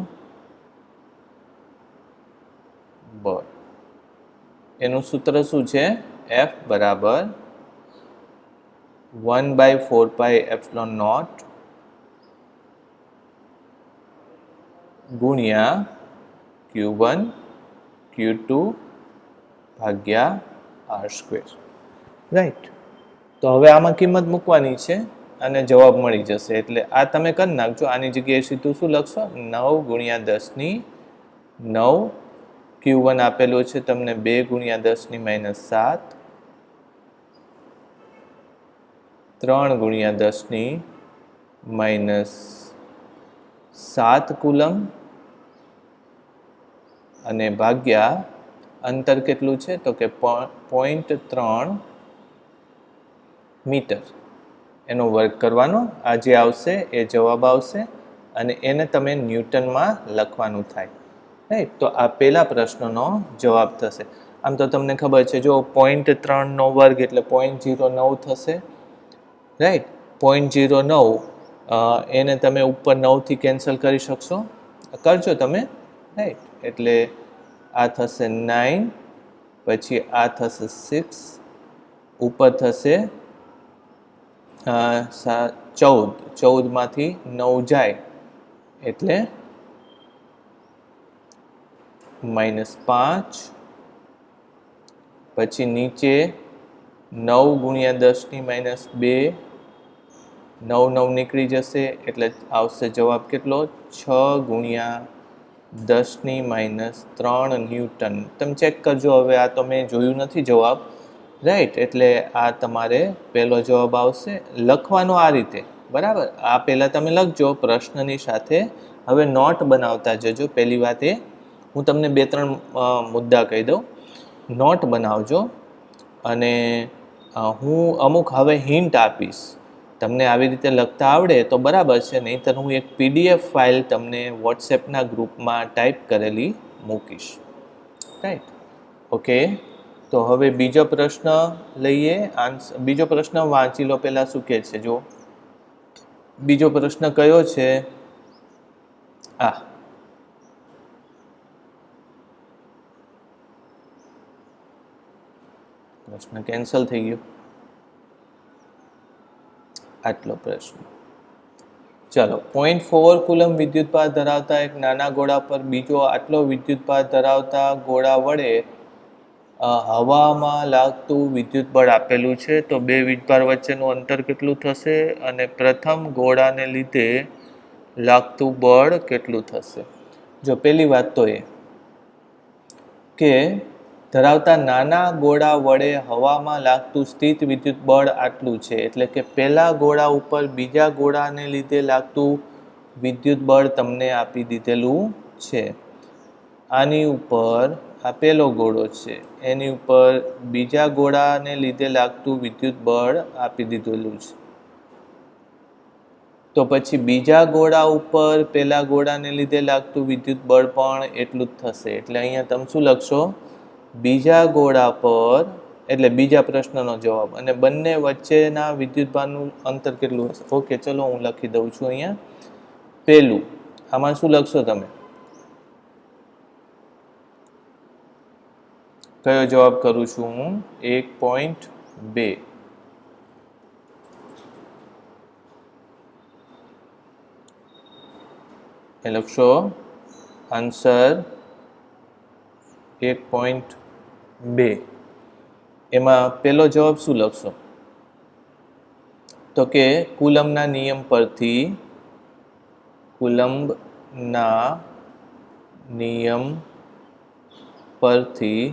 બળ. એનું સૂત્ર શું છે? F બરાબર 1/4πε0 ગુણ્યા Q1 Q2 ભાગ્યા R². રાઈટ. તો હવે આમાં કિંમત મૂકવાની છે અને જવાબ મળી જશે. એટલે આ તમે કરી નાખજો. આની જગ્યાએ સીધું શું લખશો? 9 × 10⁹. Q1 આપેલું છે તમને 2 × 10⁻⁷. 3 × 10⁻⁷ કુલમ અને ભાગ્યા અંતર કેટલું છે તો કે 0.3 મીટર એનો વર્ગ કરવાનો. આ જે આવશે એ જવાબ આવશે અને એને તમે ન્યૂટનમાં લખવાનું થાય, રાઈટ. તો આ પહેલા પ્રશ્નનો જવાબ થશે. આમ તો તમને ખબર છે, જો 0.3નો વર્ગ એટલે 0.09 થશે, રાઈટ. 0.09 એને તમે ઉપર 9થી કેન્સલ કરી શકશો, કરજો તમે, રાઈટ. એટલે આ થશે 9, પછી આ થશે 6, ઉપર થશે 14માંથી 9 જાય એટલે -5, પછી નીચે 9 ગુણ્યા 10ની -2, 9 નીકળી જશે એટલે આવશે જવાબ કેટલો 6 ગુણ્યા 10ની -3 ન્યૂટન. તમે ચેક કરજો, હવે આ તો મેં જોયું નથી જવાબ, રાઈટ. એટલે આ તમારે પહેલો જવાબ આવશે. લખવાનો આ રીતે, બરાબર. આ પહેલાં તમે લખજો પ્રશ્નની સાથે. હવે નોટ બનાવતા જજો. પહેલી વાત એ હું તમને 2-3 મુદ્દા કહી દઉં, નોટ બનાવજો. અને હું અમુક હવે હિન્ટ આપીશ. તમને આવી રીતે લખતા આવડે તો બરાબર છે, નહીંતર હું એક PDF ફાઇલ તમને વોટ્સએપના ગ્રુપમાં ટાઈપ કરેલી મૂકીશ, રાઈટ. ઓકે, તો હવે બીજો પ્રશ્ન લઈએ. બીજો પ્રશ્ન વાંચી લો પહેલાં શું કહે છે. જો બીજો પ્રશ્ન કયો છે, પ્રશ્ન કેન્સલ થઈ ગયો. આટલો પ્રશ્ન. ચલો, 0.4 કુલમ વિદ્યુતભાર ધરાવતા એક નાના ગોળા પર બીજો આટલો વિદ્યુતભાર ધરાવતા ગોળા વડે હવામાં લાગતું વિદ્યુત બળ આપેલું છે. તો બે વીજભાર વચ્ચેનું અંતર કેટલું થશે અને પ્રથમ ગોળાને લીધે લાગતું બળ કેટલું થશે. જો પહેલી વાત તો એ કે ધરાવતા નાના ગોળા વડે હવામાં લાગતું સ્થિત વિદ્યુત બળ આટલું છે, એટલે કે પહેલા ગોળા ઉપર બીજા ગોળાને લીધે લાગતું વિદ્યુત બળ તમને આપી દીધેલું છે. આની ઉપર આ પહેલો ગોળો છે, એની ઉપર બીજા ગોળાને લીધે લાગતું વિદ્યુત બળ આપી દીધેલું છે. તો પછી બીજા ગોળા ઉપર પહેલા ગોળાને લીધે લાગતું વિદ્યુત બળ પણ એટલું જ થશે. એટલે અહીંયા તમે શું લખશો, બીજા ગોળા પર, એટલે બીજા પ્રશ્નનો જવાબ, અને બંને વચ્ચેના વિદ્યુતભારનું અંતર કેટલું હશે. ઓકે, ચલો હું લખી દઉં છું અહીંયા. પહેલું, આમાં શું લખશો તમે, કયો જવાબ કરું છું હું, 1.2. એ લખશો આન્સર 1.2. એમાં પહેલો જવાબ શું લખશો, તો કે કુલમના નિયમ પરથી, કુલમ્બના નિયમ પરથી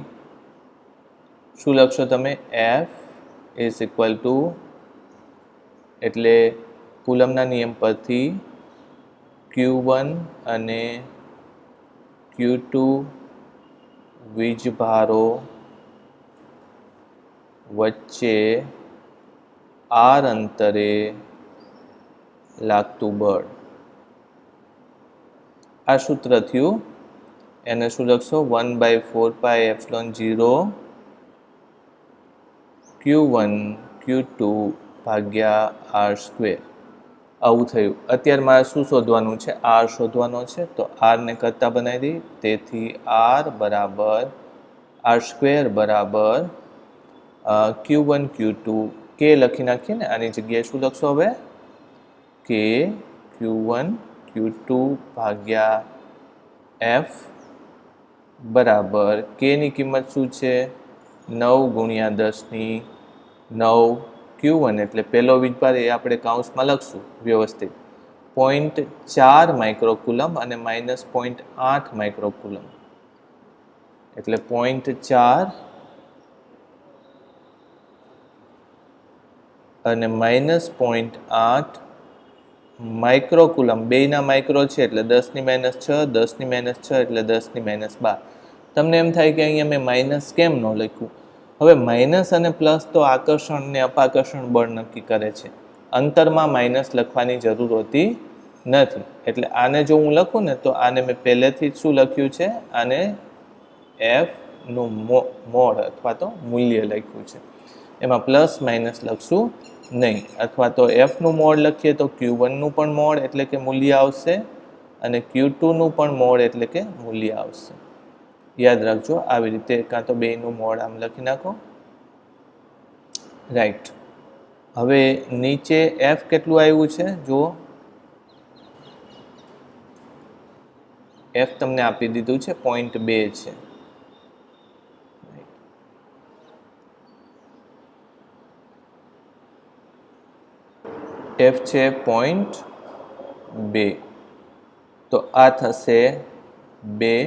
શું લખશો તમે, F ઇઝ ઇક્વલ ટુ, એટલે કુલમના નિયમ પરથી Q1 અને Q2 વીજભારો વચ્ચે R અંતરે લાગતું બળ. આ સૂત્ર થયું. એને શું લખશો, 1/4πε0 Q1 Q2 ભાગ્યા R². આવું થયું. અત્યારે મારે શું શોધવાનું છે, R શોધવાનો છે. તો R ને કરતા બનાવી દઈએ. તેથી R બરાબર R² બરાબર Q1 Q2, K લખી નાખીએ ને, આની જગ્યાએ શું લખશો હવે, K Q1 Q2 ભાગ્યા F બરાબર, K ની કિંમત શું છે, 9 ગુણ્યા 10ની 9, Q1 એટલે પહેલો વીજભાર એ આપણે કાઉન્સમાં લખશું વ્યવસ્થિત, 0.4 માઇક્રોકુલમ અને -0.8 માઇક્રોકુલમ, એટલે 0.4 અને -0.8 માઇક્રોકુલમ. બેયના માઇક્રો છે એટલે 10⁻6, 10⁻6 એટલે 10⁻12. તમને એમ થાય કે અહીંયા મેં માઇનસ કેમ ન લખ્યું? હવે માઇનસ અને પ્લસ તો આકર્ષણ ને અપાકર્ષણ બળ નક્કી કરે છે. અંતરમાં માઇનસ લખવાની જરૂર હોતી નથી. એટલે આને જો હું લખું ને તો આને મેં પહેલેથી જ શું લખ્યું છે? આને એફ નું મોડ અથવા તો મૂલ્ય લખ્યું છે. એમાં પ્લસ માઇનસ લખશું નહીં. અથવા તો એફનું મોડ લખીએ તો Q1નું પણ મોડ એટલે કે મૂલ્ય આવશે અને Q2નું પણ મોડ એટલે કે મૂલ્ય આવશે. યાદ રાખજો, આવી રીતે કાં તો બેયનું મોડ આમ લખી નાખો. રાઈટ. હવે નીચે એફ કેટલું આવ્યું છે જુઓ. એફ તમને આપી દીધું છે 0.2 છે. એફ છે 0.2. તો આ થશે 2.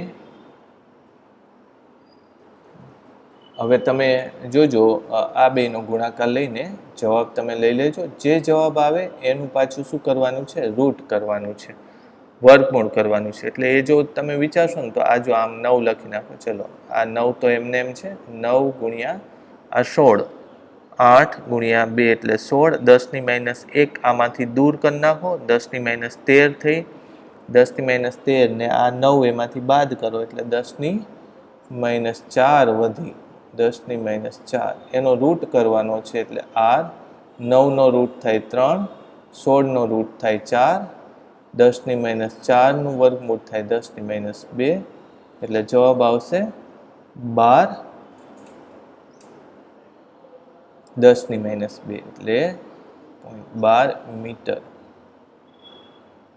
હવે તમે જોજો આ બેનો ગુણાકાર લઈને જવાબ તમે લઈ લેજો. જે જવાબ આવે એનું પાછું શું કરવાનું છે? રૂટ કરવાનું છે, વર્ગમૂળ કરવાનું છે. એટલે એ જો તમે વિચારશો ને તો આ જો આમ 9 લખી નાખો. ચલો, આ 9 તો એમને એમ છે. 9 ગુણ્યા આ 16, 8 ગુણ્યા 2 એટલે 16. 10 - 1 આમાંથી દૂર કરી નાખો. 10 - 13 થઈ. 10 - 13 ને આ 9 એમાંથી બાદ કરો એટલે 10 - 4 વધી. 10 - 4 એનો રૂટ કરવાનો છે એટલે r. 9 નો રૂટ થાય 3, 16 નો રૂટ થાય 4, 10 - 4 નું વર્ગમૂળ થાય 10 - 2 એટલે જવાબ આવશે 12. 10 - 2 એટલે 0.12 મીટર.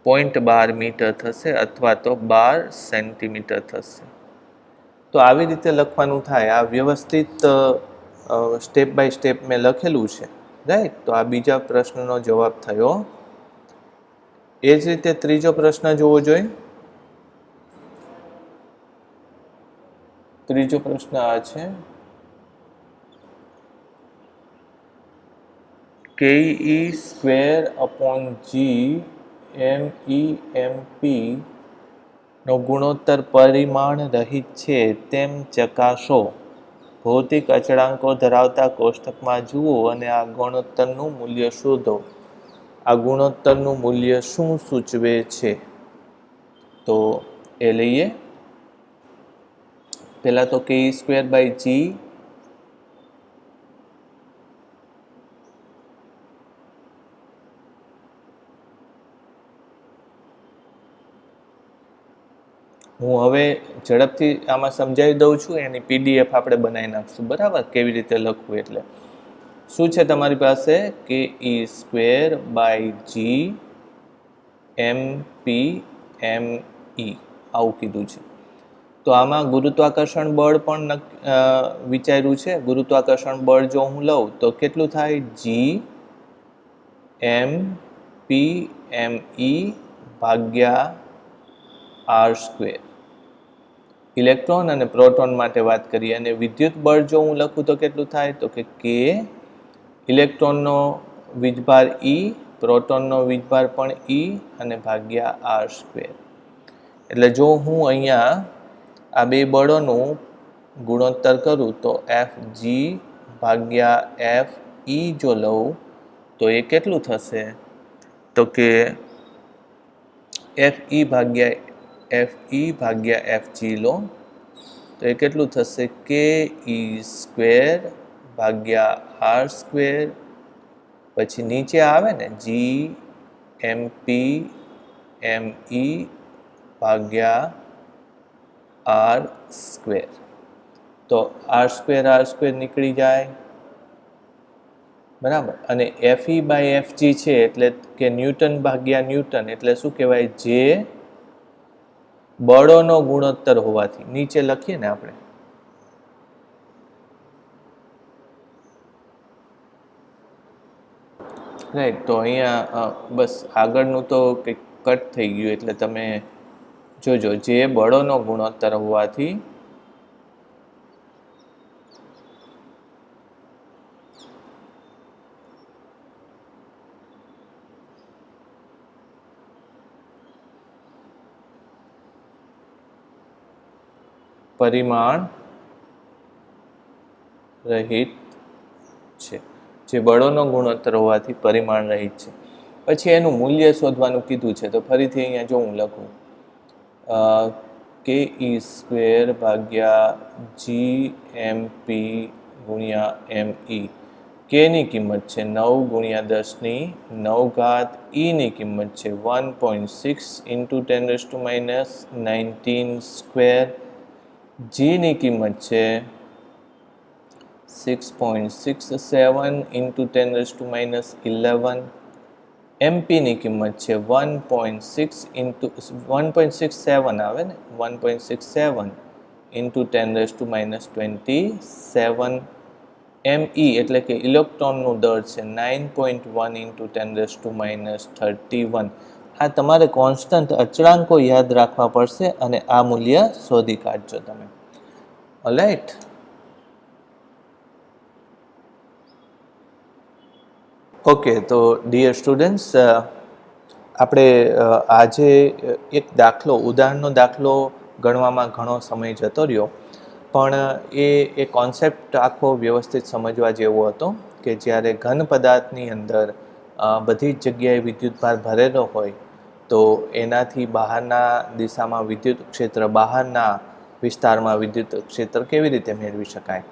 0.12 મીટર થશે અથવા તો 12 સેન્ટીમીટર થશે. તો આવી રીતે લખવાનું થાય. આ વ્યવસ્થિત સ્ટેપ બાય સ્ટેપ મેં લખેલું છે. રાઈટ. તો આ બીજા પ્રશ્નનો જવાબ થયો. એ જ રીતે ત્રીજો પ્રશ્ન જોવો જોઈએ. ત્રીજો પ્રશ્ન આ છે. KE²/GMEMP નો ગુણોત્તર પરિમાણ રહિત છે તેમ ચકાસો. ભૌતિક અચળાંકો ધરાવતા કોષ્ટકમાં જુઓ અને આ ગુણોત્તરનું મૂલ્ય શોધો. આ ગુણોત્તરનું મૂલ્ય શું સૂચવે છે? તો એ લઈએ. પહેલા તો KE²/G હું હવે ઝડપથી આમાં સમજાવી દઉં છું. એની PDF આપણે બનાવી નાખશું. બરાબર? કેવી રીતે લખવું એટલે. શું છે તમારી પાસે? KE²/GMPME આવું કીધું છે. તો આમાં ગુરુત્વાકર્ષણ બળ પણ વિચાર્યું છે. ગુરુત્વાકર્ષણ બળ જો હું લઉં તો કેટલું થાય? GMPME ભાગ્યા r². ઇલેક્ટ્રોન અને પ્રોટોન માટે વાત કરીએ. અને વિદ્યુત બળ જો હું લખું તો કેટલું થાય? તો કે K. ઇલેક્ટ્રોનનો વીજભાર E, પ્રોટોનનો વીજભાર પણ E અને ભાગ્યા r². એટલે જો હું અહીંયા આ બે બળોનું ગુણોત્તર કરું તો Fg ભાગ્યા Fe જો લઉં તો એ કેટલું થશે? તો કે Fe ભાગ્યા Fg લો તો એ કેટલું થશે? KE²/r². પછી નીચે આવે ને GMPME ભાગ્યા r². તો r² નીકળી જાય. બરાબર. અને Fe/Fg છે એટલે કે ન્યૂટન ભાગ્યા ન્યૂટન એટલે શું કહેવાય? જે બળોનો ગુણોત્તર હોવાથી નીચે લખીએ ને આપણે. રાઈટ. તો અહીંયા બસ આગળનું તો કંઈક કટ થઈ ગયું એટલે તમે જોજો. જે બળોનો ગુણોત્તર હોવાથી પરિમાણ રહિત છે, જે બળોનો ગુણોત્તર હોવાથી પરિમાણ રહિત છે. પછી એનું મૂલ્ય શોધવાનું કીધું છે, તો ફરીથી અહીંયા જો હું લખું કે ઈ સ્ક્વેર ભાગ્યા GMP ગુણ્યા ME. કેની કિંમત છે 9 ગુણ્યા 10⁹ ઈની કિંમત છે 1.6 ઇન્ટુ 10⁻19 સ્ક્વેર, જીની કિંમત છે 6.67 ઇન્ટુ 10⁻11, એમપીની કિંમત છે 1.67 આવે ને 1.67 ઇન્ટુ 10⁻27, ME એટલે કે ઇલેક્ટ્રોનનું દળ છે 9.1 ઇન્ટુ 10⁻31. આ તમારે કોન્સ્ટન્ટ અચળાંકો યાદ રાખવા પડશે અને આ મૂલ્ય શોધી કાઢજો તમે. ઓલરાઈટ. ઓકે, તો ડિયર સ્ટુડન્ટ્સ, આપણે આજે એક દાખલો, ઉદાહરણનો દાખલો ગણવામાં ઘણો સમય જતો રહ્યો, પણ એ કોન્સેપ્ટ આખો વ્યવસ્થિત સમજવા જેવો હતો કે જ્યારે ઘન પદાર્થની અંદર બધી જ જગ્યાએ વિદ્યુતભાર ભરેલો હોય તો એનાથી બહારના દિશામાં વિદ્યુત ક્ષેત્ર, બહારના વિસ્તારમાં વિદ્યુત ક્ષેત્ર કેવી રીતે મેળવી શકાય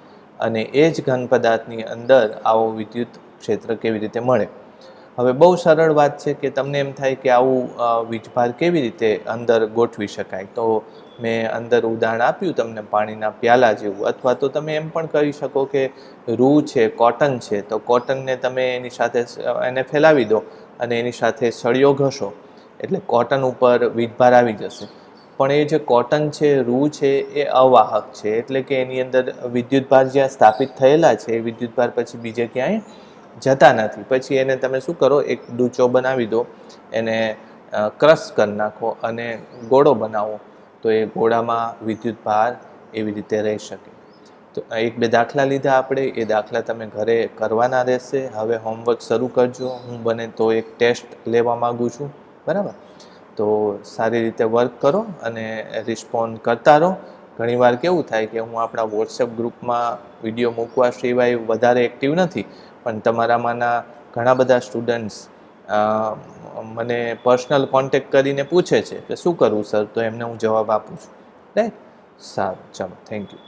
અને એ જ ઘન પદાર્થની અંદર આવો વિદ્યુત ક્ષેત્ર કેવી રીતે મળે. હવે બહુ સરળ વાત છે કે તમને એમ થાય કે આવું વીજભાર કેવી રીતે અંદર ગોઠવી શકાય, તો મેં અંદર ઉદાહરણ આપ્યું તમને પાણીના પ્યાલા જેવું, અથવા તો તમે એમ પણ કહી શકો કે રૂ છે, કોટન છે, તો કોટનને તમે એની સાથે એને ફેલાવી દો અને એની સાથે સળિયો ઘસો એટલે કોટન ઉપર વીજભાર આવી જશે. પણ એ જે કોટન છે, રૂ છે, એ અવાહક છે, એટલે કે એની અંદર વિદ્યુતભાર જ્યાં સ્થાપિત થયેલા છે એ વિદ્યુતભાર પછી બીજે ક્યાંય જતા નથી. પછી એને તમે શું કરો, એક ડૂચો બનાવી દો, એને ક્રશ કરી નાખો અને ગોળો બનાવો, તો એ ગોળામાં વિદ્યુતભાર એવી રીતે રહી શકે. તો એક બે દાખલા લીધા આપણે, એ દાખલા તમે ઘરે કરવાના રહેશે. હવે હોમવર્ક શરૂ કરજો. હું બને તો એક ટેસ્ટ લેવા માગું છું, બરાબર? તો સારી રીતે વર્ક કરો અને રિસ્પોન્ડ કરતા રહો. ઘણીવાર કેવું થાય કે હું આપણા વોટ્સએપ ગ્રુપમાં વિડીયો મૂકવા સિવાય વધારે એક્ટિવ નથી, પણ તમારામાંના ઘણા બધા સ્ટુડન્ટ્સ મને પર્સનલ કોન્ટેક્ટ કરીને પૂછે છે કે શું કરવું સર, તો એમને હું જવાબ આપું છું. રાઈટ? સારું, ચાલો, થેન્ક યુ.